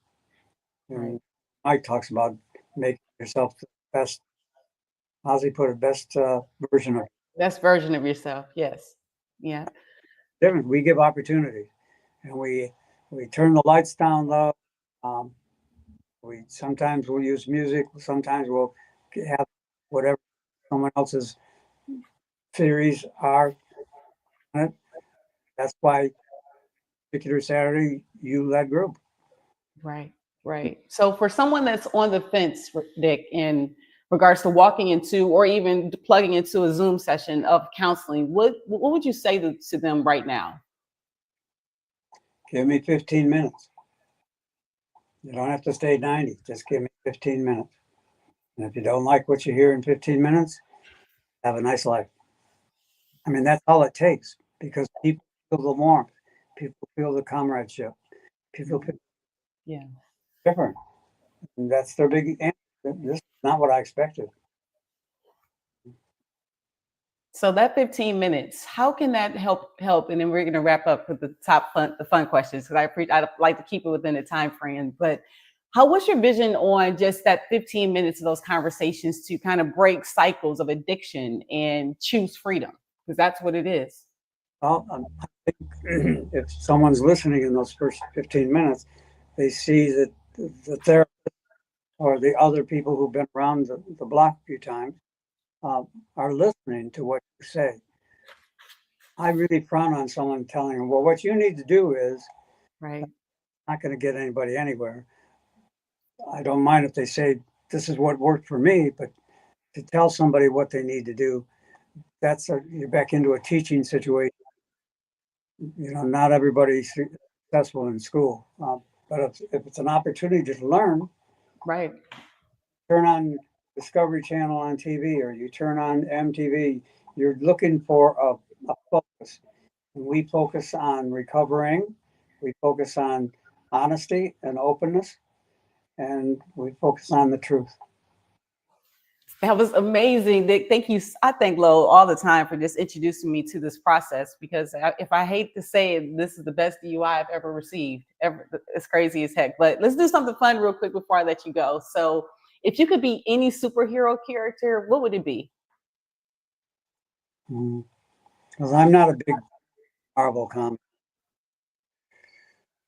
And Right. Mike talks about making yourself the best, how's he put it, best version of Best version of yourself. Yes. Yeah. different. We give opportunity, and we turn the lights down low. Um, we sometimes we'll use music. Sometimes we'll have whatever someone else's theories are. That's why particular Saturday you led group. Right. Right. So for someone that's on the fence, Dick, in regards to walking into or even plugging into a Zoom session of counseling, what would you say to them right now? Give me 15 minutes. You don't have to stay 90. Just give me 15 minutes. And if you don't like what you hear in 15 minutes, have a nice life. I mean, that's all it takes, because people feel the warmth, people feel the comradeship, people feel Yeah. different. And that's their big answer. This is not what I expected. So that 15 minutes, how can that help? And then we're going to wrap up with the fun questions, because I'd like to keep it within the time frame. But what's your vision on just that 15 minutes of those conversations to kind of break cycles of addiction and choose freedom? Because that's what it is. Well, I think if someone's listening in those first 15 minutes, they see that the therapist or the other people who've been around the block a few times are listening to what you say. I really frown on someone telling them, well, what you need to do is Right. not going to get anybody anywhere. I don't mind if they say, this is what worked for me, but to tell somebody what they need to do, you're back into a teaching situation. You know, not everybody's successful in school, but if it's an opportunity to learn, Right. turn on Discovery Channel on TV, or you turn on MTV, you're looking for a focus. And we focus on recovering, we focus on honesty and openness, and we focus on the truth. That was amazing, Dick. Thank you. I thank Lowell all the time for just introducing me to this process, because if I hate to say it, this is the best DUI I've ever received. It's crazy as heck. But let's do something fun real quick before I let you go. So if you could be any superhero character, what would it be? Because I'm not a big Marvel comic,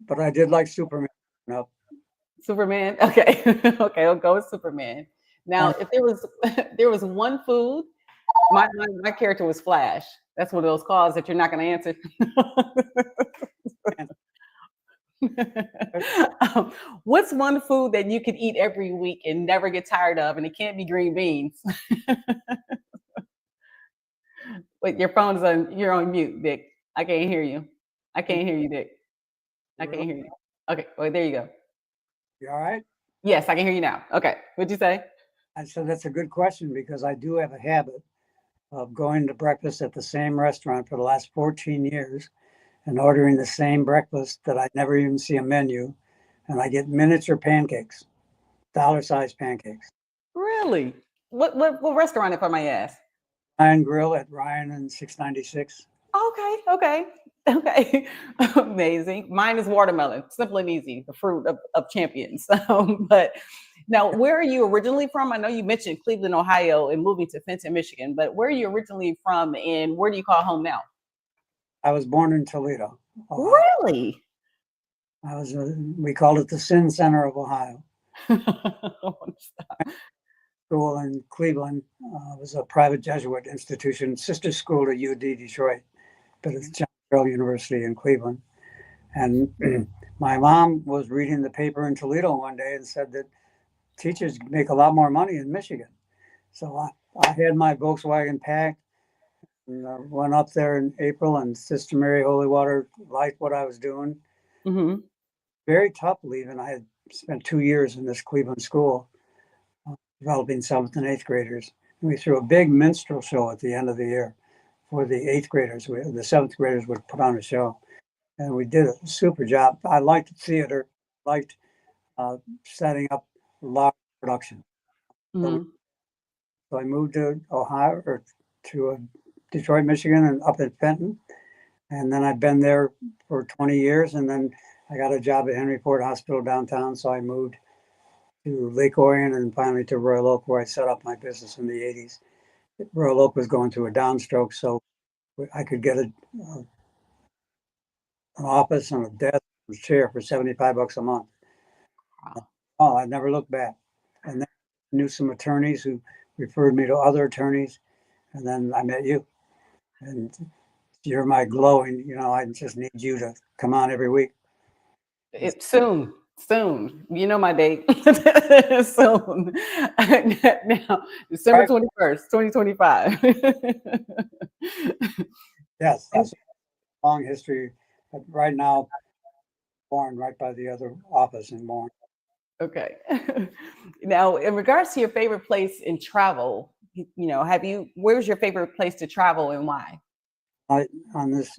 but I did like Superman. No, Superman? Okay. Okay, I'll go with Superman. Now, if there was one food, my character was Flash. That's one of those calls that you're not going to answer. What's one food that you could eat every week and never get tired of, and it can't be green beans? Wait, your phone's on. You're on mute, Dick. I can't hear you. I can't hear you, Dick. I can't hear you. Okay. Well, there you go. You all right? Yes, I can hear you now. Okay. What'd you say? I said that's a good question, because I do have a habit of going to breakfast at the same restaurant for the last 14 years and ordering the same breakfast that I never even see a menu. And I get miniature pancakes, dollar-sized pancakes. Really? What restaurant, if I may ask? Ryan Grill at Ryan and 696. Okay. Amazing. Mine is watermelon, simple and easy, the fruit of champions. But now, where are you originally from? I know you mentioned Cleveland, Ohio, and moving to Fenton, Michigan, but where are you originally from, and where do you call home now? I was born in Toledo, Ohio. Really? We called it the Sin Center of Ohio. School in Cleveland was a private Jesuit institution, sister school to UD Detroit, but it's John Carroll University in Cleveland. And My mom was reading the paper in Toledo one day and said that teachers make a lot more money in Michigan. So I had my Volkswagen packed and went up there in April, and Sister Mary Holy Water liked what I was doing. Hmm. Very tough leaving. I had spent 2 years in this Cleveland school developing seventh and eighth graders. And we threw a big minstrel show at the end of the year for the eighth graders. The seventh graders would put on a show, and we did a super job. I liked theater, liked setting up large production. So, Hmm. so I moved to Ohio or to Detroit, Michigan, and up at Fenton. And then I've been there for 20 years. And then I got a job at Henry Ford Hospital downtown. So I moved to Lake Orion and finally to Royal Oak, where I set up my business in the 80s. Royal Oak was going through a downstroke. So I could get an office and a desk and a chair for $75 a month. Wow. Oh, I never looked back. And then I knew some attorneys who referred me to other attorneys. And then I met you. And you're my glowing, I just need you to come on every week. Soon. You know my date. Soon. Now, December Right. 21st, 2025. Yes, that's a long history. But right now, born right by the other office in Bourne. Okay. Now, in regards to your favorite place in travel, where's your favorite place to travel and why? On this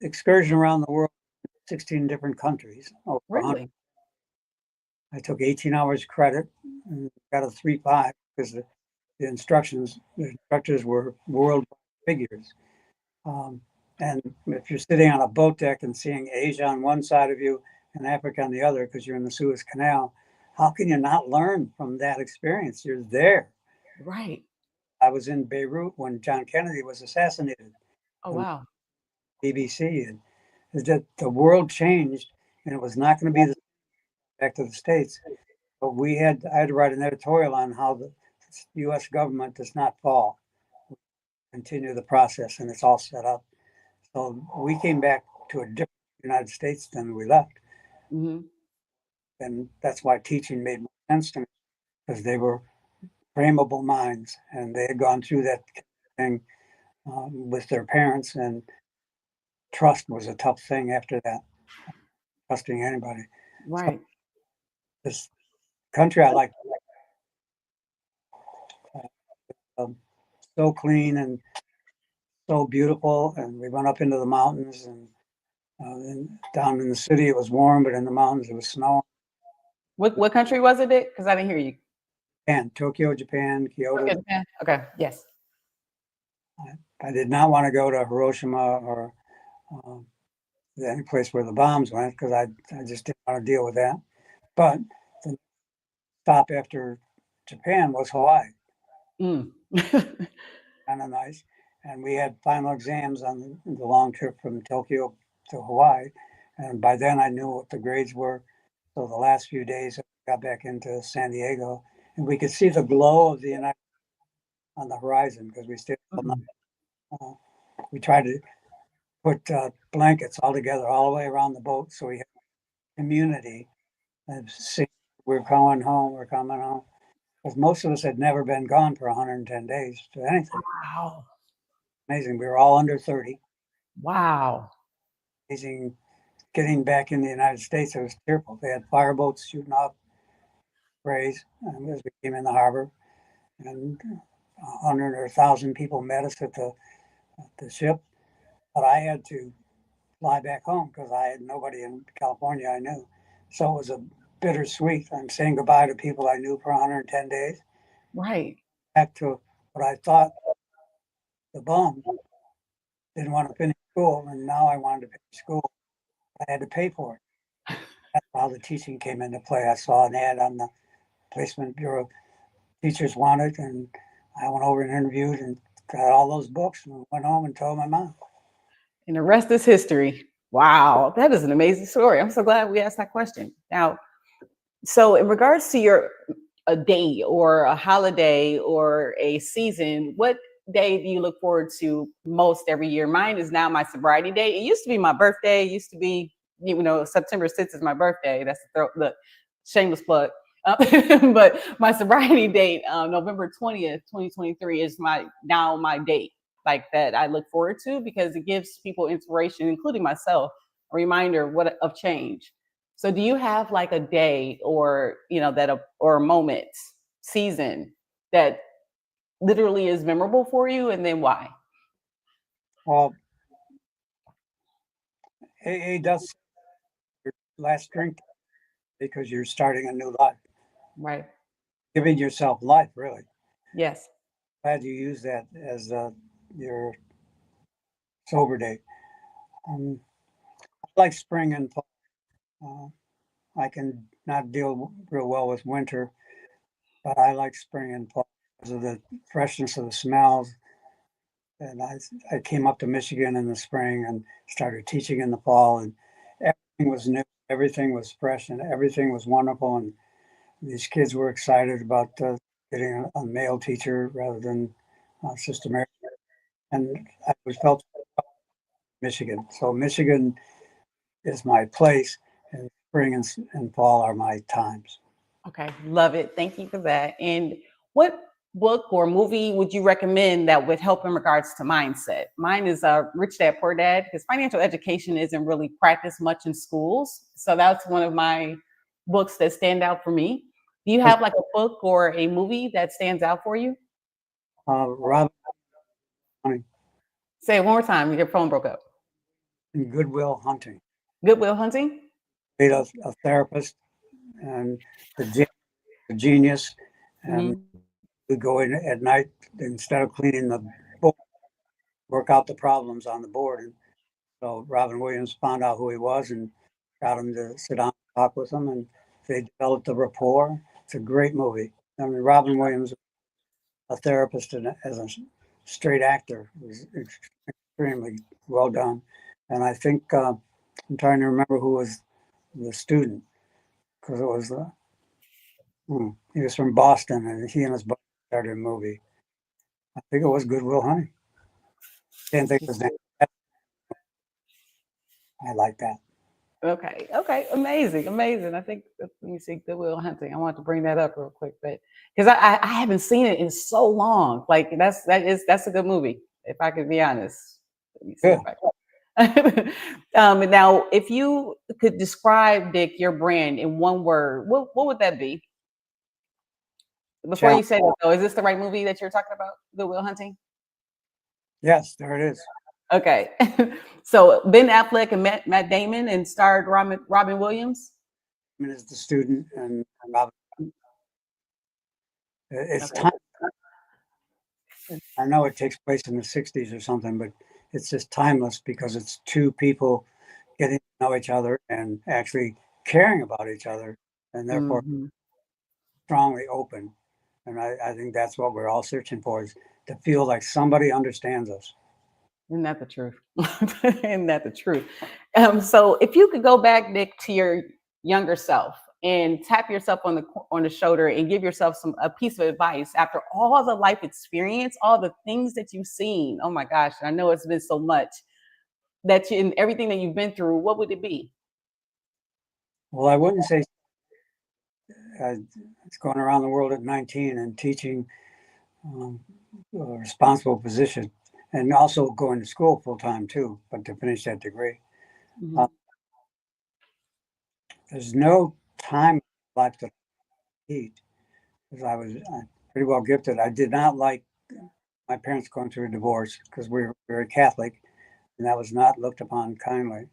excursion around the world, 16 different countries. Over 100. Really? I took 18 hours credit and got a 3.5 because the instructors were world figures. Um, and if you're sitting on a boat deck and seeing Asia on one side of you and Africa on the other, because you're in the Suez Canal, how can you not learn from that experience? You're there. Right. I was in Beirut when John Kennedy was assassinated Oh, on wow. BBC, and that the world changed, and it was not going to be the back to the States. But I had to write an editorial on how the U.S. government does not fall, continue the process, and it's all set up. So we came back to a different United States than we left. Hmm. And that's why teaching made more sense to me, because they were frameable minds and they had gone through that thing with their parents. And trust was a tough thing after that, trusting anybody. So Right. this country I like, um, so clean and so beautiful. And we went up into the mountains and down in the city, it was warm, but in the mountains, it was snow. What country was it? Because I didn't hear you. And Tokyo, Japan, Okay. Kyoto. Japan. Okay. Yes. I did not want to go to Hiroshima or um, any place where the bombs went because I just didn't want to deal with that. But the stop after Japan was Hawaii, Mm. kind of nice. And we had final exams on the long trip from Tokyo to Hawaii. And by then I knew what the grades were. So the last few days I got back into San Diego and we could see the glow of the United on the horizon because we stayed all night. Mhm. We tried to put blankets all together all the way around the boat so we had community and see we're coming home, we're coming home. Because most of us had never been gone for 110 days to anything. Wow. Amazing. We were all under 30. Wow. Amazing getting back in the United States. It was tearful. They had fireboats shooting off rays as we came in the harbor. And 100 or 1,000 people met us at the ship. But I had to fly back home because I had nobody in California I knew. So it was a bittersweet. I'm saying goodbye to people I knew for 110 days. Right. Back to what I thought the bum didn't want to finish school, and now I wanted to finish school. I had to pay for it. That's how the teaching came into play. I saw an ad on the placement bureau. Teachers wanted, and I went over and interviewed and got all those books and went home and told my mom. And the rest is history. Wow. That is an amazing story. I'm so glad we asked that question. Now, so in regards to a day or a holiday or a season, what day do you look forward to most every year? Mine is now my sobriety day. It used to be my birthday. It used to be September 6th is my birthday. That's the shameless plug. But my sobriety date, November 20th, 2023, is my date, like that I look forward to, because it gives people inspiration, including myself, a reminder of change. So do you have like a day, or or a moment, season, that literally is memorable for you, and then why? Well, AA does your last drink because you're starting a new life, Right. giving yourself life, really. Yes. Glad you use that as your sober day. I like spring and fall. I can not deal real well with winter, but I like spring and fall because of the freshness of the smells. And I came up to Michigan in the spring and started teaching in the fall, and everything was new, everything was fresh, and everything was wonderful. And these kids were excited about getting a male teacher rather than Sister Mary. And I was felt Michigan. So Michigan is my place, and spring and fall are my times. Okay, love it. Thank you for that. And what book or movie would you recommend that would help in regards to mindset? Mine is Rich Dad Poor Dad, because financial education isn't really practiced much in schools. So that's one of my books that stand out for me. Do you have like a book or a movie that stands out for you? Robin Hunting Say it one more time. Your phone broke up. and Goodwill Hunting. Goodwill Hunting. Made a therapist and the genius, and Mhm. we go in at night instead of cleaning the board, work out the problems on the board. And so Robin Williams found out who he was and got him to sit down and talk with him, and they developed a rapport. It's a great movie. I mean, Robin Williams, a therapist and as a straight actor, was extremely well done. And I think I'm trying to remember who was the student, because it was he was from Boston, and he and his buddy started a movie. I think it was Goodwill Hunting. Can't think of his name. I like that. Okay. Okay. Amazing. Amazing. I think let me see Goodwill Hunting. I want to bring that up real quick, but because I haven't seen it in so long. Like that's a good movie. If I could be honest. Let me see Yeah. if I can. Now, if you could describe, Dick, your brand in one word, what would that be? Before you Challenge. say that, though, is this the right movie that you're talking about? Goodwill Hunting. Yes, there it is. Okay. So Ben Affleck and Matt Damon, and starred Robin Williams. I mean, as the student, and Robin, it's Okay. time. I know it takes place in the '60s or something, but it's just timeless because it's two people getting to know each other and actually caring about each other, and therefore Hmm. strongly open. And I think that's what we're all searching for, is to feel like somebody understands us. Isn't that the truth? Isn't that the truth? So if you could go back, Nick, to your younger self and tap yourself on the shoulder and give yourself a piece of advice after all the life experience, all the things that you've seen. Oh my gosh, I know it's been so much that in everything that you've been through. What would it be? Well, I wouldn't say it's going around the world at 19 and teaching um, a responsible position, and also going to school full time too, but to finish that degree. Uh, Mhm. there's no time left to eat, because I was pretty well gifted. I did not like my parents going through a divorce because we were very Catholic, and that was not looked upon kindly.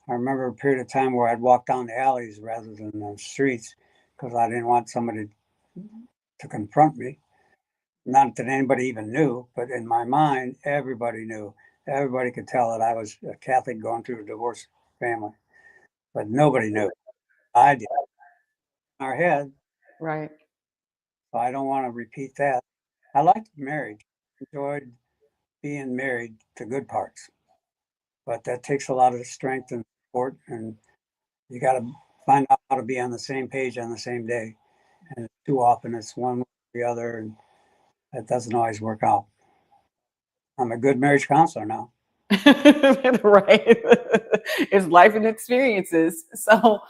I remember a period of time where I'd walk down the alleys rather than the streets because I didn't want somebody to confront me. Not that anybody even knew, but in my mind, everybody knew. Everybody could tell that I was a Catholic going through a divorced family, but nobody knew. I did in our head, Right. so I don't want to repeat that. I liked marriage, enjoyed being married to good parts, but that takes a lot of strength and support, and you got to find out how to be on the same page on the same day. And too often it's one or the other, and that doesn't always work out. I'm a good marriage counselor now. Right. It's life and experiences. So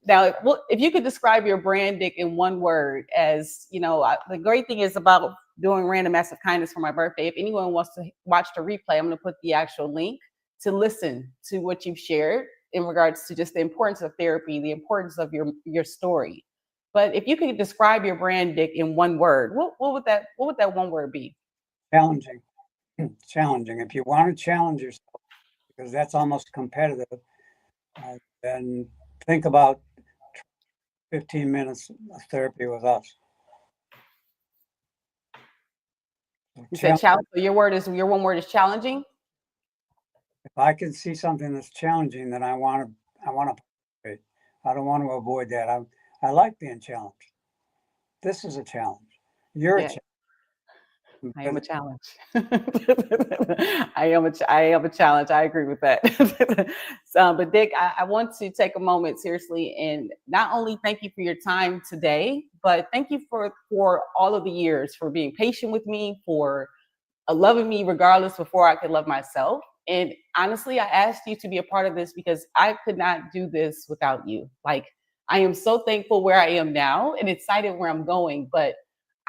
now, if you could describe your brand, Dick, in one word, as you know, the great thing is about doing random acts of kindness for my birthday. If anyone wants to watch the replay, I'm going to put the actual link to listen to what you've shared in regards to just the importance of therapy, the importance of your story. But if you could describe your brand, Dick, in one word, what would that one word be? Challenging. Challenging. If you want to challenge yourself, because that's almost competitive, then think about 15 minutes of therapy with us. You said challenge. So your one word is challenging. If I can see something that's challenging, then I want to participate. I don't want to avoid that. I like being challenged. This is a challenge. You're a Yeah. challenge. I am a challenge. I am a challenge. I agree with that. But Dick, I want to take a moment seriously and not only thank you for your time today, but thank you for all of the years, for being patient with me, for loving me regardless before I could love myself. And honestly, I asked you to be a part of this because I could not do this without you. Like, I am so thankful where I am now and excited where I'm going, but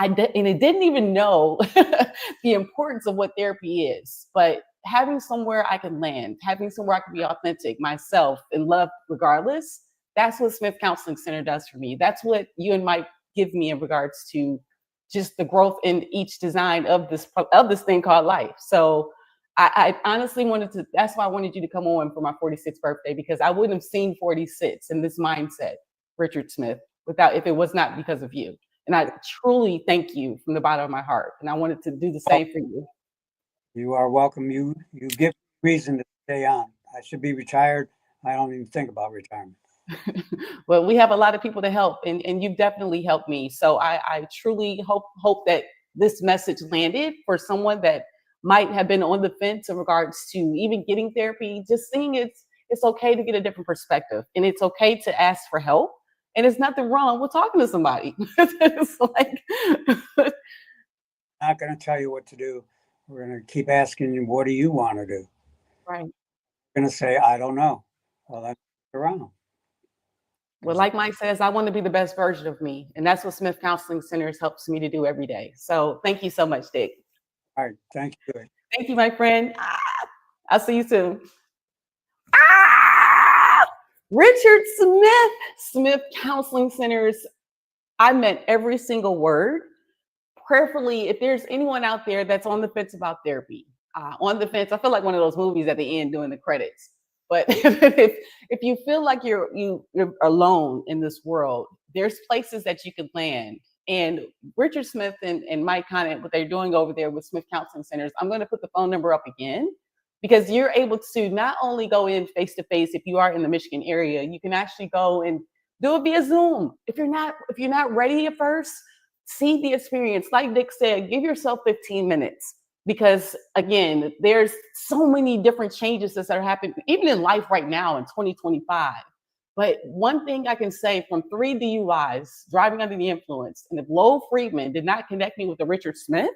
I didn't even know the importance of what therapy is. But having somewhere I can land, having somewhere I can be authentic, myself, and love regardless, that's what Smith Counseling Center does for me. That's what you and Mike give me in regards to just the growth in each design of this thing called life. So I honestly wanted to. That's why I wanted you to come on for my 46th birthday, because I wouldn't have seen 46 in this mindset, Richard Smith, without if it was not because of you. And I truly thank you from the bottom of my heart. And I wanted to do the same for you. You are welcome. You give reason to stay on. I should be retired. I don't even think about retirement. Well, we have a lot of people to help, and you've definitely helped me. So I truly hope that this message landed for someone that might have been on the fence in regards to even getting therapy. Just seeing it's okay to get a different perspective, and it's okay to ask for help, and it's nothing wrong with talking to somebody. It's like I'm not going to tell you what to do. We're going to keep asking you, what do you want to do? right. We're going to say, I don't know. Well, that's around. Well, like Mike says, I want to be the best version of me. And that's what Smith Counseling Centers helps me to do every day. So thank you so much, Dick. All right. Thank you. Thank you, my friend. I'll see you soon. Ah! Richard Smith Counseling Centers. I meant every single word. Prayerfully, if there's anyone out there that's on the fence about therapy, on the fence, I feel like one of those movies at the end doing the credits. But if you feel like you're alone in this world, there's places that you can land. And Richard Smith and Mike Conant, what they're doing over there with Smith Counseling Centers, I'm going to put the phone number up again, because you're able to not only go in face to face. If you are in the Michigan area, you can actually go and do it via Zoom. If you're not ready at first, see the experience. Like Dick said, give yourself 15 minutes. Because again, there's so many different changes that are happening, even in life right now in 2025. But one thing I can say, from 3 DUIs, driving under the influence, and if Lowell Friedman did not connect me with a Richard Smith,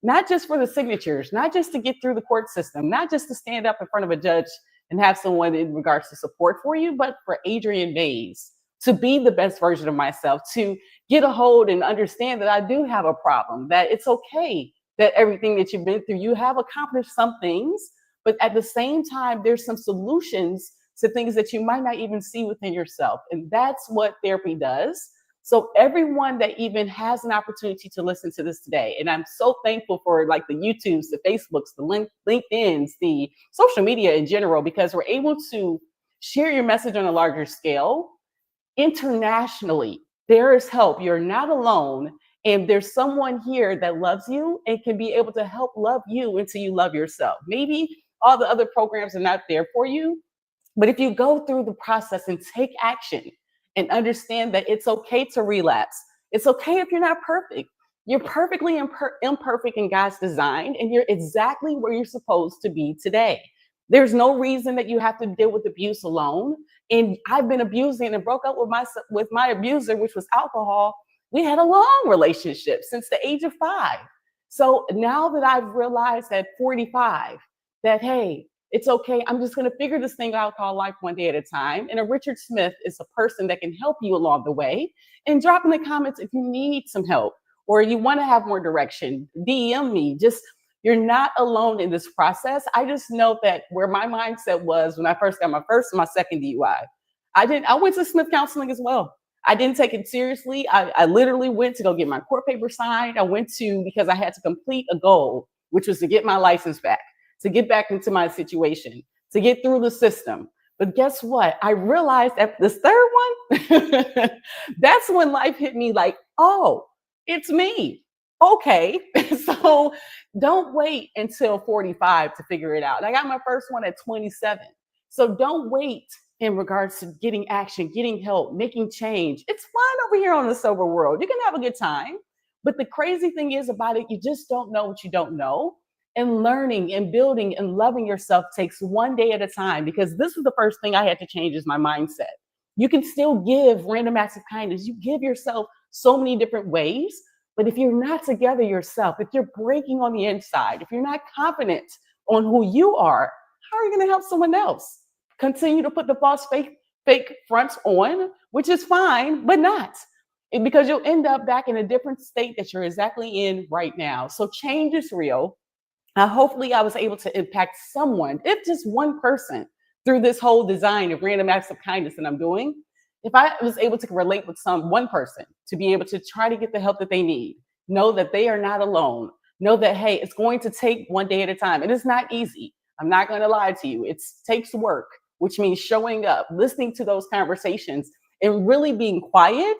not just for the signatures, not just to get through the court system, not just to stand up in front of a judge and have someone in regards to support for you, but for Adrian Mays to be the best version of myself, to get a hold and understand that I do have a problem, that it's okay, that everything that you've been through, you have accomplished some things, but at the same time, there's some solutions to things that you might not even see within yourself. And that's what therapy does. So everyone that even has an opportunity to listen to this today, and I'm so thankful for like the YouTubes, the Facebooks, the LinkedIn's, the social media in general, because we're able to share your message on a larger scale internationally. There is help. You're not alone. And there's someone here that loves you and can be able to help love you until you love yourself. Maybe all the other programs are not there for you, but if you go through the process and take action and understand that it's okay to relapse, it's okay if you're not perfect. You're perfectly imperfect in God's design, and you're exactly where you're supposed to be today. There's no reason that you have to deal with abuse alone. And I've been abusing and broke up with my abuser, which was alcohol. We had a long relationship since the age of 5. So now that I've realized at 45 that, hey, It's okay. I'm just going to figure this thing out called life one day at a time. And a Richard Smith is a person that can help you along the way. And drop in the comments if you need some help or you want to have more direction. DM me. Just, you're not alone in this process. I just know that where my mindset was when I first got my first and my second DUI, I went to Smith counseling as well. I didn't take it seriously. I literally went to go get my court paper signed. I went to, because I had to complete a goal, which was to get my license back, to get back into my situation, to get through the system. But guess what? I realized at this third one, that's when life hit me like, oh, it's me. Okay. So don't wait until 45 to figure it out. I got my first one at 27. So don't wait in regards to getting action, getting help, making change. It's fun over here on the sober world. You can have a good time. But the crazy thing is about it, you just don't know what you don't know. And learning and building and loving yourself takes one day at a time, because this was the first thing I had to change is my mindset. You can still give random acts of kindness. You give yourself so many different ways. But if you're not together yourself, if you're breaking on the inside, if you're not confident on who you are, how are you going to help someone else? Continue to put the false fake fronts on, which is fine, but not. Because you'll end up back in a different state that you're exactly in right now. So change is real. Hopefully I was able to impact someone, if just one person, through this whole design of random acts of kindness that I'm doing. If I was able to relate with one person to be able to try to get the help that they need, know that they are not alone, know that, hey, it's going to take one day at a time. And it's not easy. I'm not going to lie to you. It takes work, which means showing up, listening to those conversations, and really being quiet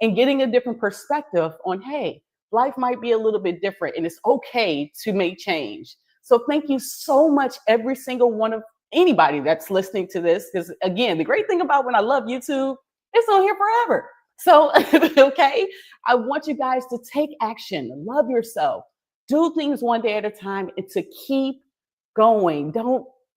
and getting a different perspective on, hey, life might be a little bit different and it's okay to make change. So thank you so much, every single one of anybody that's listening to this. Because again, the great thing about when I love YouTube, it's on here forever. So, okay, I want you guys to take action, love yourself, do things one day at a time, and to keep going.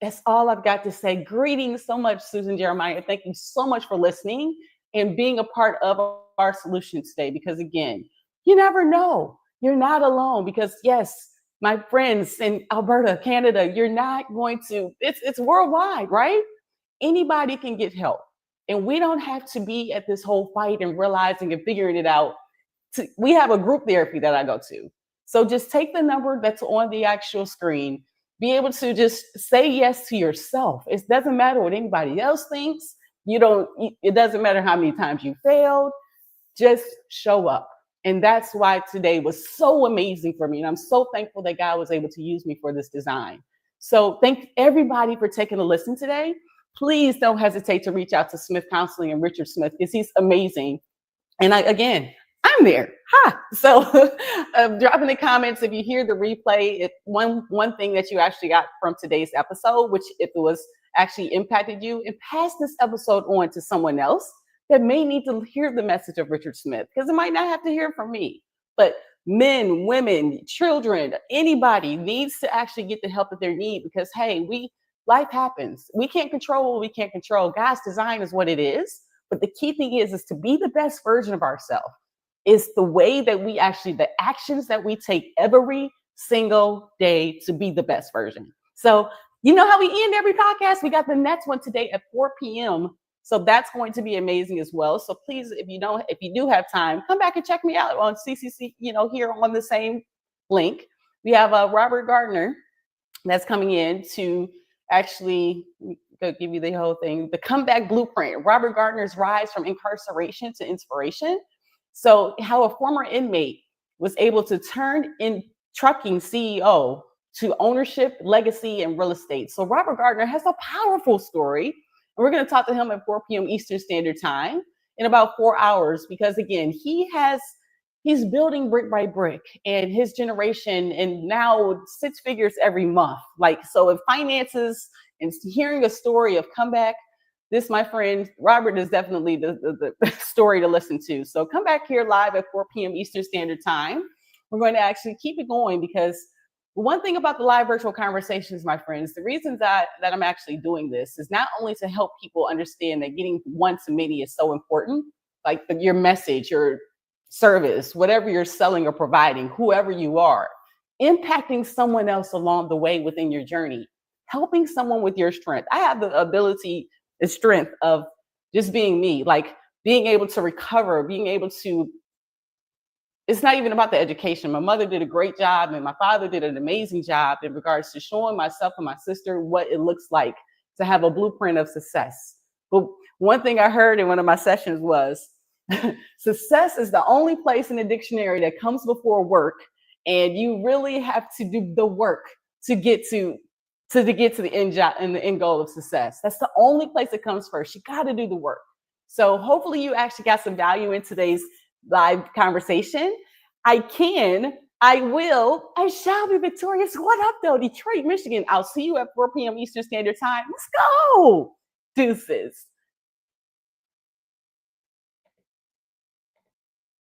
That's all I've got to say. Greetings so much, Susan Jeremiah. Thank you so much for listening and being a part of our solution today. Because again, you never know. You're not alone. Because yes, my friends in Alberta, Canada, you're not going to, it's worldwide, right? Anybody can get help. And we don't have to be at this whole fight and realizing and figuring it out. We have a group therapy that I go to. So just take the number that's on the actual screen, be able to just say yes to yourself. It doesn't matter what anybody else thinks. It doesn't matter how many times you failed, just show up. And that's why today was so amazing for me. And I'm so thankful that God was able to use me for this design. So thank everybody for taking a listen today. Please don't hesitate to reach out to Smith Counseling and Richard Smith, because he's amazing. And I'm there. So drop in the comments if you hear the replay. One thing that you actually got from today's episode, which if it was actually impacted you, and pass this episode on to someone else that may need to hear the message of Richard Smith, because it might not have to hear from me. But men, women, children, anybody needs to actually get the help that they need, because hey, life happens. We can't control what we can't control. God's design is what it is. But the key thing is to be the best version of ourselves. It's the way that the actions that we take every single day to be the best version. So you know how we end every podcast? We got the next one today at 4 p.m. So that's going to be amazing as well. So please, if you do have time, come back and check me out on CCC, here on the same link. We have Robert Gardner that's coming in to actually give you the whole thing, the comeback blueprint, Robert Gardner's rise from incarceration to inspiration. So how a former inmate was able to turn in trucking CEO to ownership, legacy, and real estate. So Robert Gardner has a powerful story. And we're going to talk to him at 4 p.m. Eastern Standard Time in about 4 hours, because again, he's building brick by brick, and his generation, and now 6 figures every month. So if finances and hearing a story of comeback, this, my friend, Robert is definitely the story to listen to. So come back here live at 4 p.m. Eastern Standard Time. We're going to actually keep it going, because one thing about the live virtual conversations, my friends, the reasons that I'm actually doing this is not only to help people understand that getting one to many is so important, like your message, your service, whatever you're selling or providing, whoever you are, impacting someone else along the way within your journey helping someone with your strength. I have the ability and strength of just being me, like being able to recover, being able to, it's not even about the education. My mother did a great job and my father did an amazing job in regards to showing myself and my sister what it looks like to have a blueprint of success. But one thing I heard in one of my sessions was success is the only place in the dictionary that comes before work, and you really have to do the work to get to the end job and the end goal of success. That's the only place it comes first. You got to do the work. So hopefully you actually got some value in today's live conversation. I will, I shall be victorious. What up, though? Detroit, Michigan. I'll see you at 4 p.m. Eastern Standard Time. Let's go. Deuces.